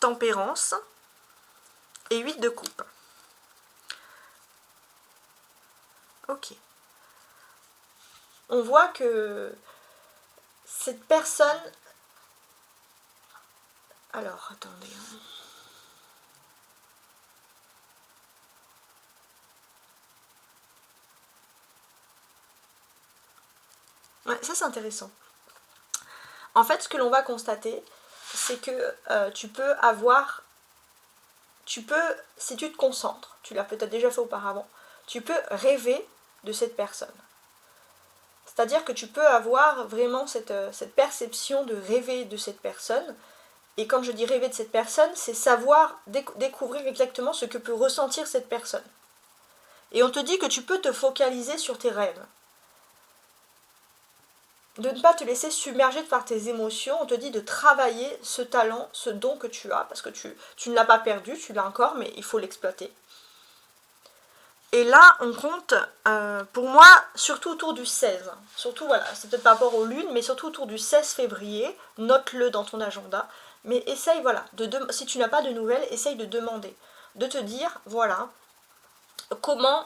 Tempérance et 8 de coupe. Ok. On voit que cette personne... Alors, attendez. Ouais, ça c'est intéressant. En fait, ce que l'on va constater, c'est que si tu te concentres, tu l'as peut-être déjà fait auparavant, tu peux rêver de cette personne. C'est-à-dire que tu peux avoir vraiment cette perception de rêver de cette personne. Et quand je dis rêver de cette personne, c'est savoir découvrir exactement ce que peut ressentir cette personne. Et on te dit que tu peux te focaliser sur tes rêves. De ne pas te laisser submerger par tes émotions. On te dit de travailler ce talent, ce don que tu as, parce que tu ne l'as pas perdu, tu l'as encore, mais il faut l'exploiter. Et là, on compte, pour moi, surtout autour du 16. Surtout, voilà, c'est peut-être par rapport aux lunes, mais surtout autour du 16 février. Note-le dans ton agenda. Mais essaye, voilà, si tu n'as pas de nouvelles, essaye de demander. De te dire, voilà, comment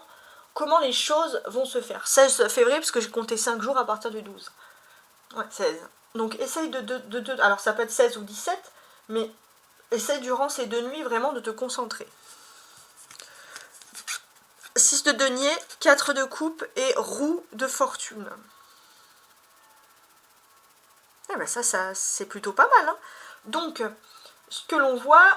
les choses vont se faire. 16 février, parce que j'ai compté 5 jours à partir du 12. Ouais, 16. Donc, essaye alors, ça peut être 16 ou 17, mais essaye durant ces 2 nuits vraiment de te concentrer. 6 de denier, 4 de coupe et roue de fortune. Eh ben ça c'est plutôt pas mal. Hein. Donc, ce que l'on voit,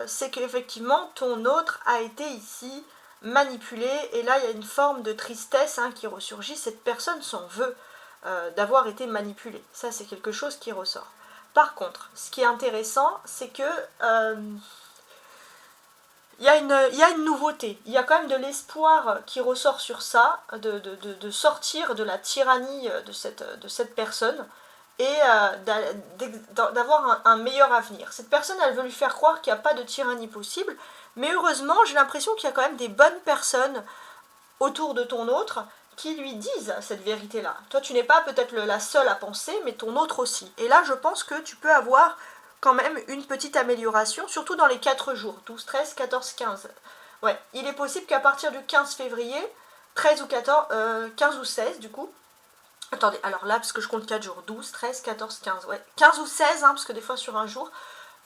c'est qu'effectivement, ton autre a été ici manipulé. Et là, il y a une forme de tristesse qui ressurgit. Cette personne s'en veut d'avoir été manipulée. Ça, c'est quelque chose qui ressort. Par contre, ce qui est intéressant, c'est que... il y a une nouveauté, il y a quand même de l'espoir qui ressort sur ça, de sortir de la tyrannie de cette personne et d'avoir un meilleur avenir. Cette personne, elle veut lui faire croire qu'il n'y a pas de tyrannie possible, mais heureusement, j'ai l'impression qu'il y a quand même des bonnes personnes autour de ton autre qui lui disent cette vérité-là. Toi, tu n'es pas peut-être la seule à penser, mais ton autre aussi. Et là, je pense que tu peux avoir quand même une petite amélioration, surtout dans les 4 jours, 12, 13, 14, 15. Ouais, il est possible qu'à partir du 15 février, 13 ou 14, 15 ou 16 du coup, attendez, alors là, parce que je compte 4 jours, 12, 13, 14, 15, ouais, 15 ou 16, parce que des fois sur un jour,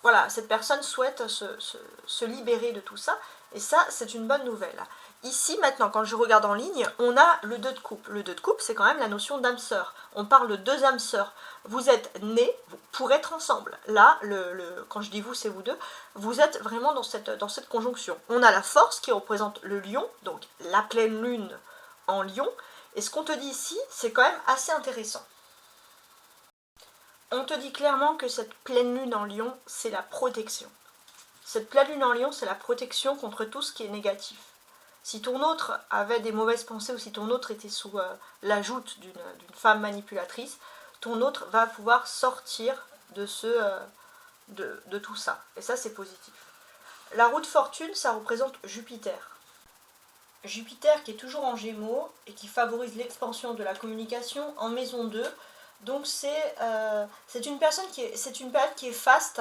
voilà, cette personne souhaite se libérer de tout ça, et ça, c'est une bonne nouvelle. Ici, maintenant, quand je regarde en ligne, on a le 2 de coupe. Le 2 de coupe, c'est quand même la notion d'âme sœur. On parle de 2 âmes sœurs. Vous êtes nés pour être ensemble. Là, quand je dis vous, c'est vous deux. Vous êtes vraiment dans cette conjonction. On a la force qui représente le lion, donc la pleine lune en lion. Et ce qu'on te dit ici, c'est quand même assez intéressant. On te dit clairement que cette pleine lune en lion, c'est la protection. Cette pleine lune en lion, c'est la protection contre tout ce qui est négatif. Si ton autre avait des mauvaises pensées ou si ton autre était sous l'ajout d'une femme manipulatrice, ton autre va pouvoir sortir de tout ça. Et ça, c'est positif. La roue de fortune, ça représente Jupiter. Jupiter qui est toujours en Gémeaux et qui favorise l'expansion de la communication en maison 2. Donc c'est une période qui est faste.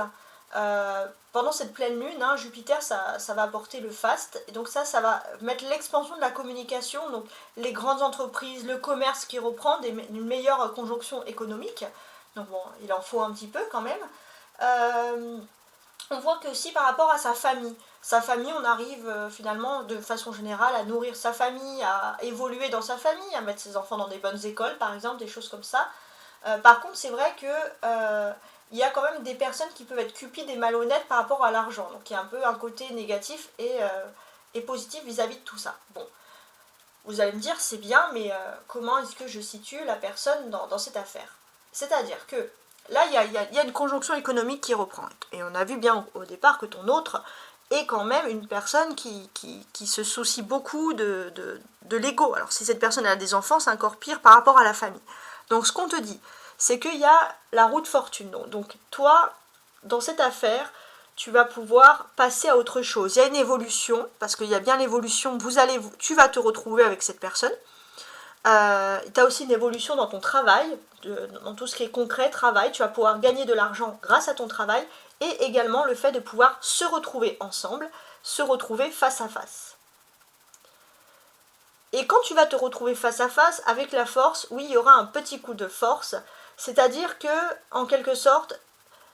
Pendant cette pleine lune, Jupiter, ça va apporter le faste, et donc ça va mettre l'expansion de la communication, donc les grandes entreprises, le commerce qui reprend, une meilleure conjonction économique, donc bon, il en faut un petit peu quand même. On voit que aussi par rapport à sa famille, on arrive finalement de façon générale à nourrir sa famille, à évoluer dans sa famille, à mettre ses enfants dans des bonnes écoles par exemple, des choses comme ça. Par contre, c'est vrai que il y a quand même des personnes qui peuvent être cupides et malhonnêtes par rapport à l'argent. Donc il y a un peu un côté négatif et positif vis-à-vis de tout ça. Bon, vous allez me dire, c'est bien, mais comment est-ce que je situe la personne dans cette affaire? C'est-à-dire que là, il y a une conjonction économique qui reprend. Et on a vu bien au départ que ton autre est quand même une personne qui se soucie beaucoup de l'ego. Alors si cette personne a des enfants, c'est encore pire par rapport à la famille. Donc ce qu'on te dit, c'est qu'il y a la roue de fortune. Donc toi, dans cette affaire, tu vas pouvoir passer à autre chose. Il y a une évolution, parce qu'il y a bien l'évolution, tu vas te retrouver avec cette personne. Tu as aussi une évolution dans ton travail, dans tout ce qui est concret, travail. Tu vas pouvoir gagner de l'argent grâce à ton travail, et également le fait de pouvoir se retrouver ensemble, se retrouver face à face. Et quand tu vas te retrouver face à face avec la force, oui, il y aura un petit coup de force, c'est-à-dire que, en quelque sorte,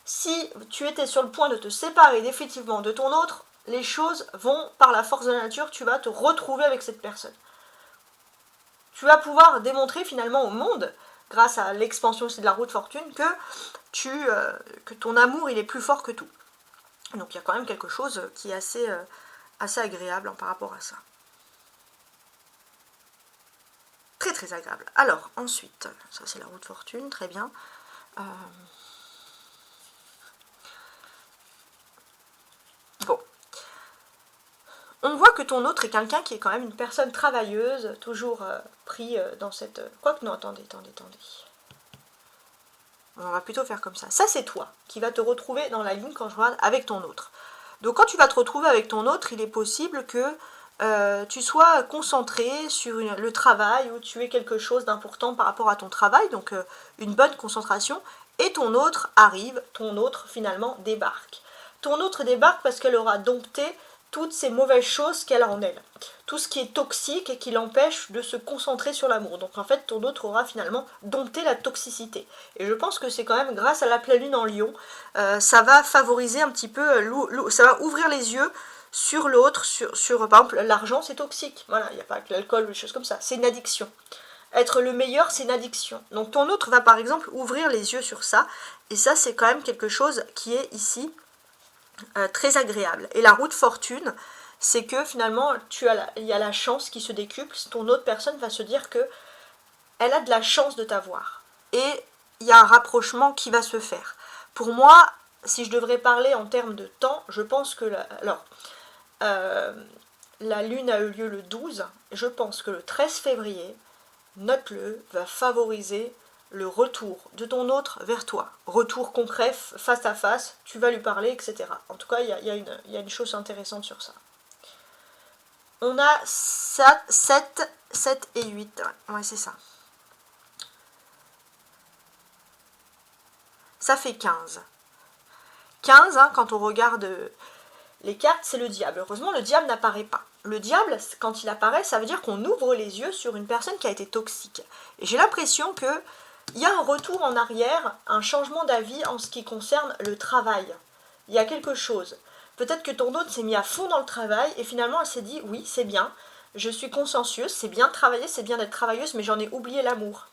si tu étais sur le point de te séparer définitivement de ton autre, les choses vont, par la force de la nature, tu vas te retrouver avec cette personne. Tu vas pouvoir démontrer finalement au monde, grâce à l'expansion aussi de la roue de fortune, que ton amour il est plus fort que tout. Donc il y a quand même quelque chose qui est assez agréable par rapport à ça. Très très agréable. Alors ensuite, ça c'est la roue de fortune, très bien. Bon. On voit que ton autre est quelqu'un qui est quand même une personne travailleuse, toujours pris dans cette... Quoique non, attendez. On va plutôt faire comme ça. Ça, c'est toi qui va te retrouver dans la ligne quand je regarde avec ton autre. Donc quand tu vas te retrouver avec ton autre, il est possible que tu sois concentré sur le travail ou tu aies quelque chose d'important par rapport à ton travail, donc une bonne concentration, et ton autre arrive, ton autre finalement débarque. Ton autre débarque parce qu'elle aura dompté toutes ces mauvaises choses qu'elle a en elle, tout ce qui est toxique et qui l'empêche de se concentrer sur l'amour. Donc en fait, ton autre aura finalement dompté la toxicité. Et je pense que c'est quand même grâce à la pleine lune en Lion, ça va favoriser un petit peu, ça va ouvrir les yeux sur l'autre, par exemple l'argent c'est toxique, voilà, il n'y a pas que l'alcool ou des choses comme ça, c'est une addiction. Être le meilleur, c'est une addiction. Donc ton autre va par exemple ouvrir les yeux sur ça, et ça c'est quand même quelque chose qui est ici très agréable. Et la roue de fortune, c'est que finalement il y a la chance qui se décuple, ton autre personne va se dire que elle a de la chance de t'avoir. Et il y a un rapprochement qui va se faire. Pour moi, si je devrais parler en termes de temps, je pense que... la lune a eu lieu le 12, je pense que le 13 février, note-le, va favoriser le retour de ton autre vers toi. Retour concret, face à face, tu vas lui parler, etc. En tout cas, il y a une chose intéressante sur ça. On a 7 et 8. Ouais, c'est ça. Ça fait 15. 15, hein, quand on regarde les cartes, c'est le diable. Heureusement, le diable n'apparaît pas. Le diable, quand il apparaît, ça veut dire qu'on ouvre les yeux sur une personne qui a été toxique. Et j'ai l'impression qu'il y a un retour en arrière, un changement d'avis en ce qui concerne le travail. Il y a quelque chose. Peut-être que ton autre s'est mis à fond dans le travail et finalement elle s'est dit « Oui, c'est bien, je suis consciencieuse, c'est bien de travailler, c'est bien d'être travailleuse, mais j'en ai oublié l'amour. »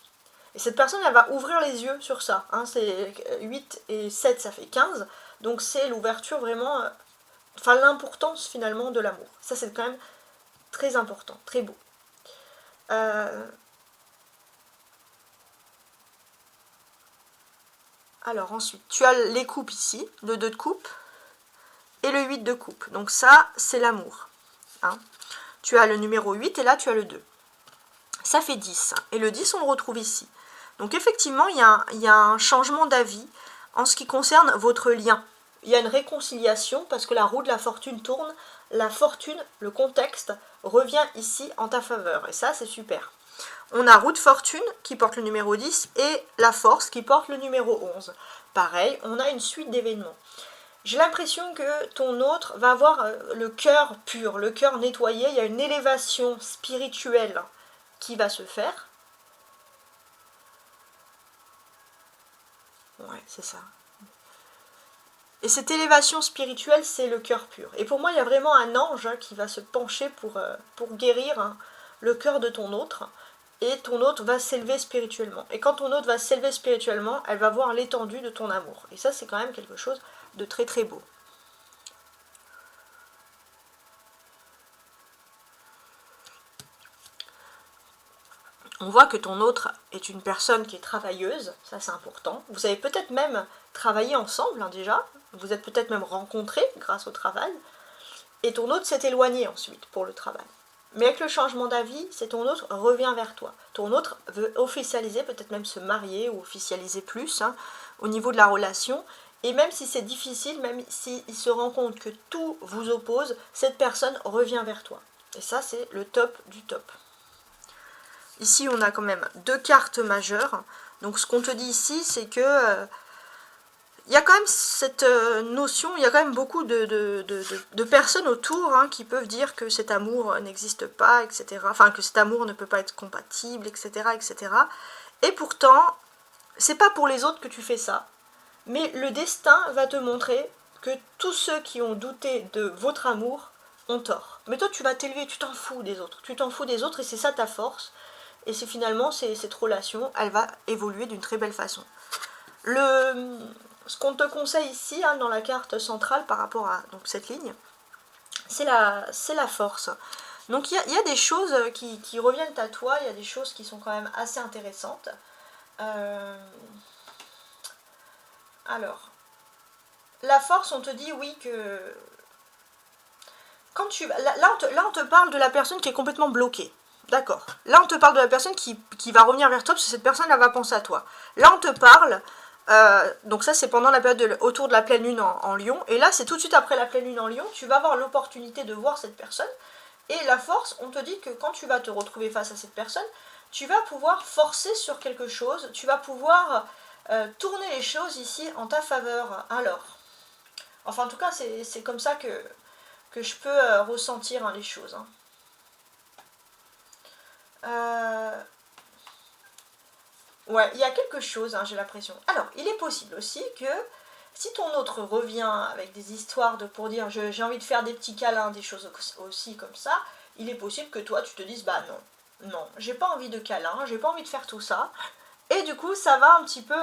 Et cette personne, elle va ouvrir les yeux sur ça. Hein, c'est 8 et 7, ça fait 15. Donc c'est l'ouverture vraiment... Enfin, l'importance finalement de l'amour. Ça, c'est quand même très important, très beau. Alors ensuite, tu as les coupes ici, le 2 de coupe et le 8 de coupe. Donc ça, c'est l'amour. Hein. Tu as le numéro 8 et là, tu as le 2. Ça fait 10. Et le 10, on le retrouve ici. Donc effectivement, il y a un changement d'avis en ce qui concerne votre lien. Il y a une réconciliation parce que la roue de la fortune tourne. La fortune, le contexte, revient ici en ta faveur. Et ça, c'est super. On a roue de fortune qui porte le numéro 10 et la force qui porte le numéro 11. Pareil, on a une suite d'événements. J'ai l'impression que ton autre va avoir le cœur pur, le cœur nettoyé. Il y a une élévation spirituelle qui va se faire. Ouais, c'est ça. Et cette élévation spirituelle, c'est le cœur pur. Et pour moi, il y a vraiment un ange qui va se pencher pour guérir le cœur de ton autre. Et ton autre va s'élever spirituellement. Et quand ton autre va s'élever spirituellement, elle va voir l'étendue de ton amour. Et ça, c'est quand même quelque chose de très très beau. On voit que ton autre est une personne qui est travailleuse, ça c'est important. Vous avez peut-être même travaillé ensemble déjà, vous êtes peut-être même rencontrés grâce au travail, et ton autre s'est éloigné ensuite pour le travail. Mais avec le changement d'avis, c'est ton autre revient vers toi. Ton autre veut officialiser, peut-être même se marier ou officialiser plus au niveau de la relation. Et même si c'est difficile, même s'il se rend compte que tout vous oppose, cette personne revient vers toi. Et ça, c'est le top du top. Ici, on a quand même 2 cartes majeures. Donc, ce qu'on te dit ici, c'est que il y a quand même cette notion, il y a quand même beaucoup de personnes autour qui peuvent dire que cet amour n'existe pas, etc. Enfin, que cet amour ne peut pas être compatible, etc., etc. Et pourtant, c'est pas pour les autres que tu fais ça. Mais le destin va te montrer que tous ceux qui ont douté de votre amour ont tort. Mais toi, tu vas t'élever, tu t'en fous des autres. Tu t'en fous des autres et c'est ça ta force. Et c'est finalement, cette relation, elle va évoluer d'une très belle façon. Ce qu'on te conseille ici, dans la carte centrale par rapport à cette ligne, c'est la force. Donc il y a des choses qui reviennent à toi, il y a des choses qui sont quand même assez intéressantes. Alors, la force, on te dit oui que quand tu vas, là, on te parle de la personne qui est complètement bloquée. D'accord. Là, on te parle de la personne qui va revenir vers toi, parce que cette personne, elle va penser à toi. Là, on te parle, donc ça, c'est pendant la période autour de la pleine lune en Lion. Et là, c'est tout de suite après la pleine lune en Lion, tu vas avoir l'opportunité de voir cette personne. Et la force, on te dit que quand tu vas te retrouver face à cette personne, tu vas pouvoir forcer sur quelque chose, tu vas pouvoir tourner les choses ici en ta faveur. Alors, enfin, en tout cas, c'est comme ça que je peux ressentir les choses. Hein. Ouais, il y a quelque chose, j'ai l'impression. Alors, il est possible aussi que si ton autre revient avec des histoires pour dire j'ai envie de faire des petits câlins, des choses aussi comme ça, il est possible que toi tu te dises bah non, j'ai pas envie de câlin, j'ai pas envie de faire tout ça. Et du coup, ça va un petit peu.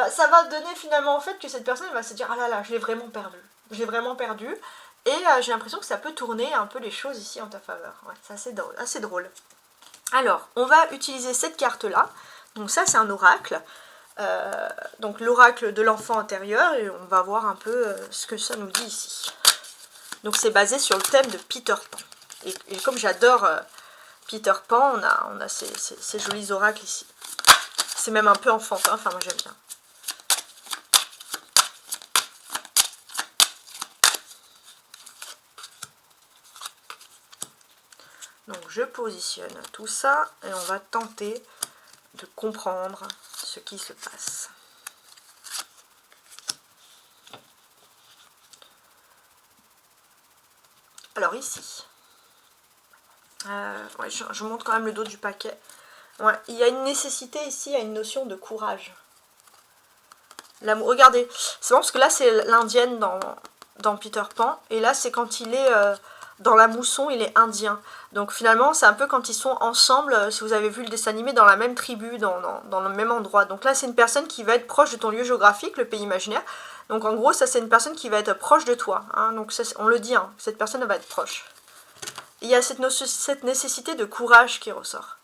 Ça va donner finalement au fait que cette personne va se dire ah là là, je l'ai vraiment perdu. Je l'ai vraiment perdu. Et j'ai l'impression que ça peut tourner un peu les choses ici en ta faveur. Ouais, c'est assez drôle. Alors, on va utiliser cette carte-là. Donc ça, c'est un oracle. Donc l'oracle de l'enfant intérieur. Et on va voir un peu ce que ça nous dit ici. Donc c'est basé sur le thème de Peter Pan. Et comme j'adore Peter Pan, on a ces jolis oracles ici. C'est même un peu enfantin, enfin moi j'aime bien. Donc je positionne tout ça et on va tenter de comprendre ce qui se passe. Alors ici, ouais, je montre quand même le dos du paquet. Ouais, il y a une nécessité ici, il y a une notion de courage. Regardez, c'est bon parce que là c'est l'indienne dans Peter Pan, et là c'est quand il est dans la mousson, il est indien. Donc finalement c'est un peu quand ils sont ensemble, si vous avez vu le dessin animé, dans la même tribu, dans le même endroit. Donc là c'est une personne qui va être proche de ton lieu géographique, le pays imaginaire. Donc en gros ça c'est une personne qui va être proche de toi. Hein. Donc ça, on le dit, hein, cette personne va être proche. Il y a cette nécessité de courage qui ressort.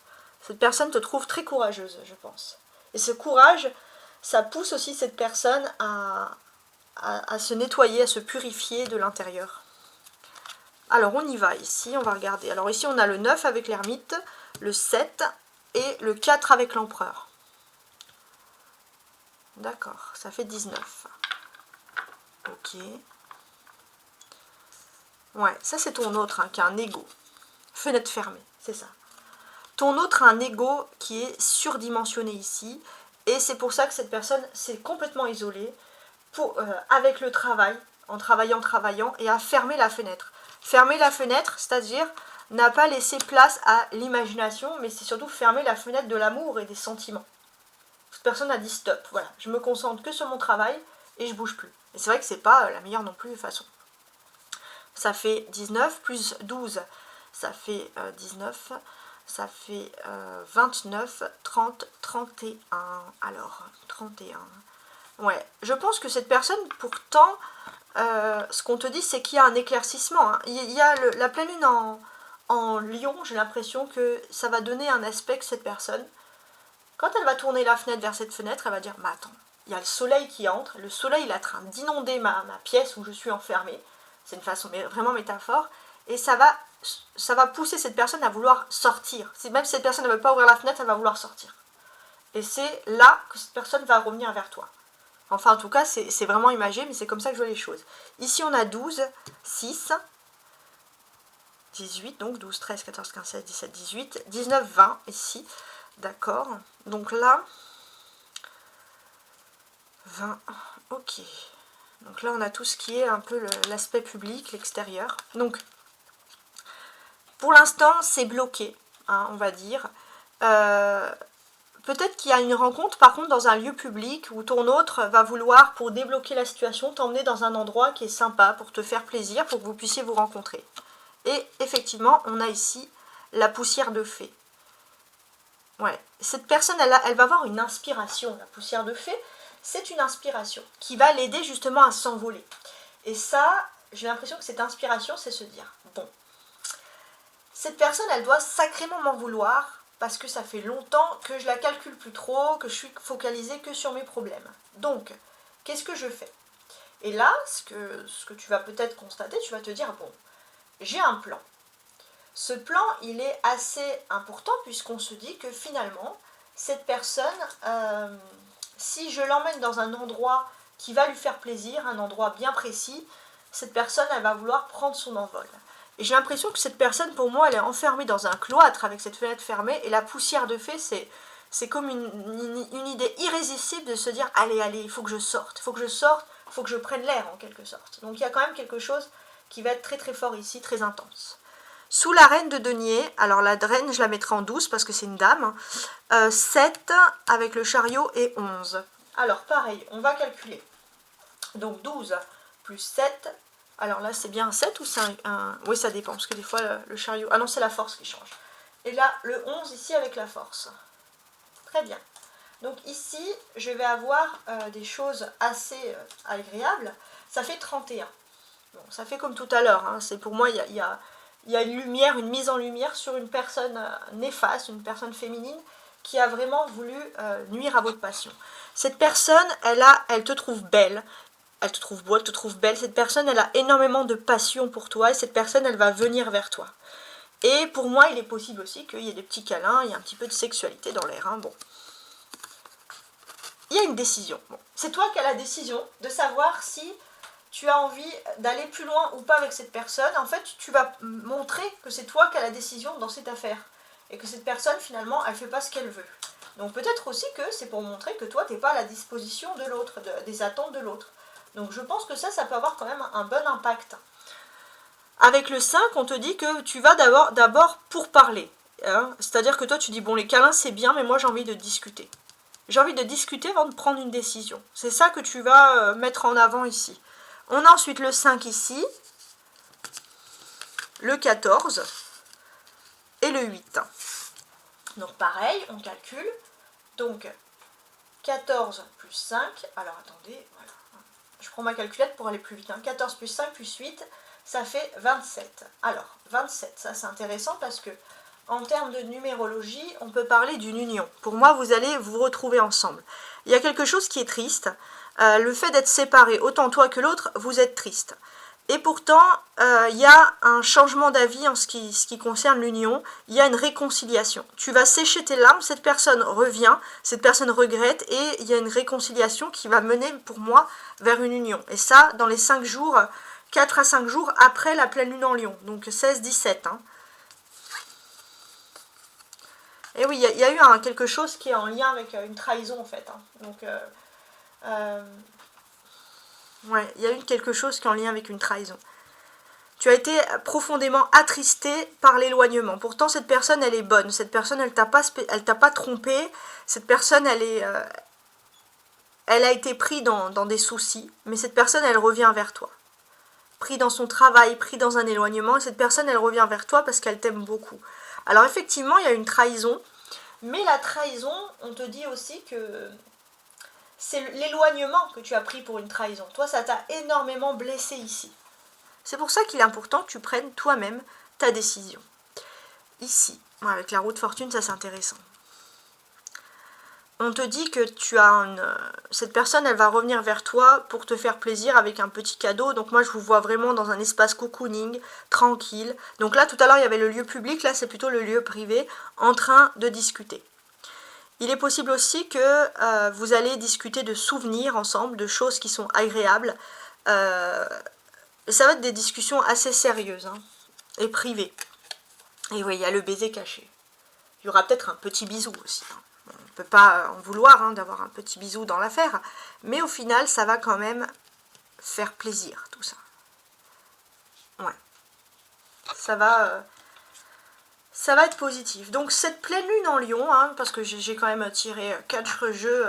Cette personne te trouve très courageuse, je pense. Et ce courage, ça pousse aussi cette personne à se nettoyer, à se purifier de l'intérieur. Alors on y va ici, on va regarder. Alors ici on a le 9 avec l'ermite, le 7 et le 4 avec l'empereur. D'accord, ça fait 19. Ok. Ouais, ça c'est ton autre qui a un ego. Fenêtre fermée, c'est ça. Ton autre a un ego qui est surdimensionné ici. Et c'est pour ça que cette personne s'est complètement isolée avec le travail, en travaillant, et a fermé la fenêtre. Fermer la fenêtre, c'est-à-dire n'a pas laissé place à l'imagination, mais c'est surtout fermer la fenêtre de l'amour et des sentiments. Cette personne a dit stop, voilà, je me concentre que sur mon travail et je bouge plus. Et c'est vrai que c'est pas la meilleure non plus de façon. Ça fait 19 plus 12, ça fait 19, ça fait 29, 30, 31. Alors, 31. Ouais, je pense que cette personne, pourtant, ce qu'on te dit, c'est qu'il y a un éclaircissement. Hein. Il y a la pleine lune en Lion, j'ai l'impression que ça va donner un aspect que cette personne, quand elle va tourner la fenêtre vers cette fenêtre, elle va dire, mais attends, il y a le soleil qui entre, le soleil il est en train d'inonder ma pièce où je suis enfermée. C'est une façon vraiment métaphore, et ça va pousser cette personne à vouloir sortir. Même si cette personne ne veut pas ouvrir la fenêtre, elle va vouloir sortir. Et c'est là que cette personne va revenir vers toi. Enfin, en tout cas, c'est vraiment imagé, mais c'est comme ça que je vois les choses. Ici, on a 12, 6, 18, donc 12, 13, 14, 15, 16, 17, 18, 19, 20, ici. D'accord. Donc là, 20, ok. Donc là, on a tout ce qui est un peu l'aspect public, l'extérieur. Donc, pour l'instant, c'est bloqué, hein, on va dire. Peut-être qu'il y a une rencontre, par contre, dans un lieu public où ton autre va vouloir, pour débloquer la situation, t'emmener dans un endroit qui est sympa, pour te faire plaisir, pour que vous puissiez vous rencontrer. Et effectivement, on a ici la poussière de fée. Ouais, cette personne, elle va avoir une inspiration, la poussière de fée. C'est une inspiration qui va l'aider justement à s'envoler. Et ça, j'ai l'impression que cette inspiration, c'est se dire, bon, cette personne, elle doit sacrément m'en vouloir parce que ça fait longtemps que je la calcule plus trop, que je suis focalisée que sur mes problèmes. Donc, qu'est-ce que je fais? Et là, ce que tu vas peut-être constater, tu vas te dire, bon, j'ai un plan. Ce plan, il est assez important puisqu'on se dit que finalement, cette personne, si je l'emmène dans un endroit qui va lui faire plaisir, un endroit bien précis, cette personne, elle va vouloir prendre son envol. Et j'ai l'impression que cette personne, pour moi, elle est enfermée dans un cloître avec cette fenêtre fermée, et la poussière de fée, c'est comme une idée irrésistible de se dire « Allez, allez, il faut que je sorte, il faut que je sorte, il faut que je prenne l'air en quelque sorte. » Donc il y a quand même quelque chose qui va être très très fort ici, très intense. Sous la reine de denier, alors la reine, je la mettrai en 12 parce que c'est une dame, 7 avec le chariot et 11. Alors pareil, on va calculer. Donc 12 plus 7, alors là c'est bien un 7 ou c'est un... Oui, ça dépend, parce que des fois le chariot... Ah non, c'est la force qui change. Et là, le 11 ici avec la force. Très bien. Donc ici, je vais avoir des choses assez agréables. Ça fait 31. Bon, ça fait comme tout à l'heure. Hein. C'est pour moi, il y a une lumière, une mise en lumière sur une personne néfaste, une personne féminine qui a vraiment voulu nuire à votre passion. Cette personne, elle te trouve belle. Elle te trouve beau, elle te trouve belle. Cette personne, elle a énormément de passion pour toi et cette personne, elle va venir vers toi. Et pour moi, il est possible aussi qu'il y ait des petits câlins, il y a un petit peu de sexualité dans l'air. Hein. Bon. Il y a une décision. Bon. C'est toi qui as la décision de savoir si tu as envie d'aller plus loin ou pas avec cette personne. En fait, tu vas montrer que c'est toi qui as la décision dans cette affaire. Et que cette personne, finalement, elle ne fait pas ce qu'elle veut. Donc peut-être aussi que c'est pour montrer que toi, tu n'es pas à la disposition de l'autre, des attentes de l'autre. Donc je pense que ça peut avoir quand même un bon impact. Avec le 5, on te dit que tu vas d'abord pour parler. Hein. C'est-à-dire que toi, tu dis, bon, les câlins, c'est bien, mais moi, j'ai envie de discuter. J'ai envie de discuter avant de prendre une décision. C'est ça que tu vas mettre en avant ici. On a ensuite le 5 ici, le 14 et le 8. Donc pareil, on calcule. Donc 14 plus 5, alors attendez, voilà. Je prends ma calculette pour aller plus vite. Hein. 14 plus 5 plus 8, ça fait 27. Alors, 27, ça c'est intéressant parce que en termes de numérologie, on peut parler d'une union. Pour moi, vous allez vous retrouver ensemble. Il y a quelque chose qui est triste. Le fait d'être séparés, autant toi que l'autre, vous êtes triste. Et pourtant, il y a un changement d'avis en ce qui concerne l'union. Il y a une réconciliation. Tu vas sécher tes larmes, cette personne revient, cette personne regrette, et il y a une réconciliation qui va mener, pour moi, vers une union. Et ça, dans les 5 jours, 4 à 5 jours après la pleine lune en Lion. Donc 16-17. Hein. Et oui, il y a eu quelque chose qui est en lien avec une trahison, en fait. Hein. Donc... ouais, il y a eu quelque chose qui est en lien avec une trahison. Tu as été profondément attristé par l'éloignement. Pourtant, cette personne, elle est bonne. Cette personne, elle t'a pas trompé. Cette personne, elle a été prise dans des soucis. Mais cette personne, elle revient vers toi. Pris dans son travail, pris dans un éloignement. Et cette personne, elle revient vers toi parce qu'elle t'aime beaucoup. Alors, effectivement, il y a une trahison. Mais la trahison, on te dit aussi que... c'est l'éloignement que tu as pris pour une trahison. Toi, ça t'a énormément blessé ici. C'est pour ça qu'il est important que tu prennes toi-même ta décision. Ici, avec la roue de fortune, ça c'est intéressant. On te dit que tu as cette personne, elle va revenir vers toi pour te faire plaisir avec un petit cadeau. Donc moi, je vous vois vraiment dans un espace cocooning, tranquille. Donc là, tout à l'heure, il y avait le lieu public. Là, c'est plutôt le lieu privé, en train de discuter. Il est possible aussi que vous allez discuter de souvenirs ensemble, de choses qui sont agréables. Ça va être des discussions assez sérieuses hein, et privées. Et oui, il y a le baiser caché. Il y aura peut-être un petit bisou aussi. Hein. On ne peut pas en vouloir hein, d'avoir un petit bisou dans l'affaire. Mais au final, ça va quand même faire plaisir, tout ça. Ouais. Ça va être positif. Donc cette pleine lune en Lion, hein, parce que j'ai quand même tiré 4 jeux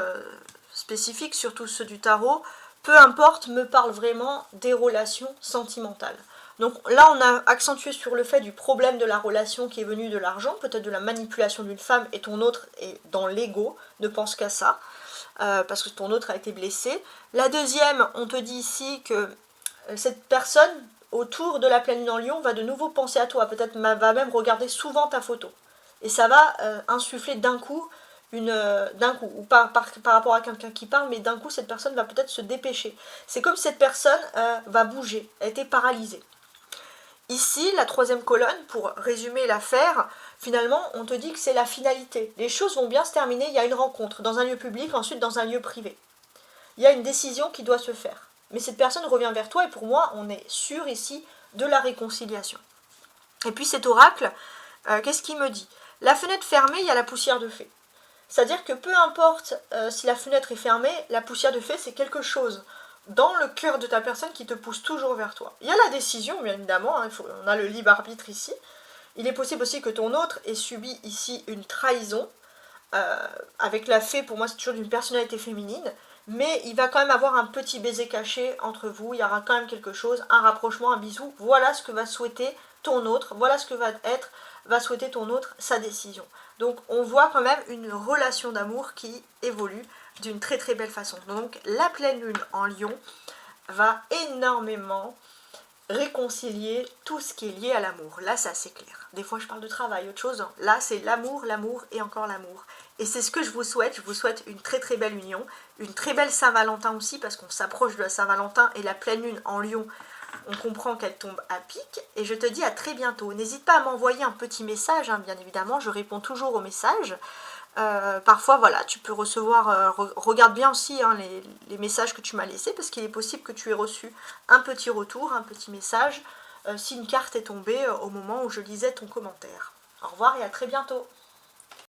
spécifiques, surtout ceux du tarot, peu importe, me parle vraiment des relations sentimentales. Donc là, on a accentué sur le fait du problème de la relation qui est venu de l'argent, peut-être de la manipulation d'une femme, et ton autre est dans l'ego, ne pense qu'à ça, parce que ton autre a été blessé. La deuxième, on te dit ici que cette personne... autour de la pleine lune en Lion, va de nouveau penser à toi, peut-être va même regarder souvent ta photo. Et ça va insuffler d'un coup, ou pas par rapport à quelqu'un qui parle, mais d'un coup, cette personne va peut-être se dépêcher. C'est comme si cette personne va bouger, elle était paralysée. Ici, la troisième colonne, pour résumer l'affaire, finalement, on te dit que c'est la finalité. Les choses vont bien se terminer, il y a une rencontre dans un lieu public, ensuite dans un lieu privé. Il y a une décision qui doit se faire. Mais cette personne revient vers toi et pour moi, on est sûr ici de la réconciliation. Et puis cet oracle, qu'est-ce qu'il me dit? La fenêtre fermée, il y a la poussière de fée. C'est-à-dire que peu importe si la fenêtre est fermée, la poussière de fée, c'est quelque chose dans le cœur de ta personne qui te pousse toujours vers toi. Il y a la décision, bien évidemment, hein, on a le libre arbitre ici. Il est possible aussi que ton autre ait subi ici une trahison. Avec la fée, pour moi, c'est toujours d'une personnalité féminine. Mais il va quand même avoir un petit baiser caché entre vous. Il y aura quand même quelque chose, un rapprochement, un bisou. Voilà ce que va souhaiter ton autre. Voilà ce que va souhaiter ton autre, sa décision. Donc on voit quand même une relation d'amour qui évolue d'une très très belle façon. Donc la pleine lune en Lion va énormément réconcilier tout ce qui est lié à l'amour. Là, c'est assez clair. Des fois, je parle de travail, autre chose. Là, c'est l'amour, l'amour et encore l'amour. Et c'est ce que je vous souhaite. Je vous souhaite une très très belle union, une très belle Saint-Valentin aussi, parce qu'on s'approche de la Saint-Valentin et la pleine lune en Lion, on comprend qu'elle tombe à pic. Et je te dis à très bientôt. N'hésite pas à m'envoyer un petit message, hein, bien évidemment. Je réponds toujours aux messages. Parfois, voilà, tu peux recevoir, regarde bien aussi hein, les messages que tu m'as laissés, parce qu'il est possible que tu aies reçu un petit retour, un petit message, si une carte est tombée au moment où je lisais ton commentaire. Au revoir et à très bientôt.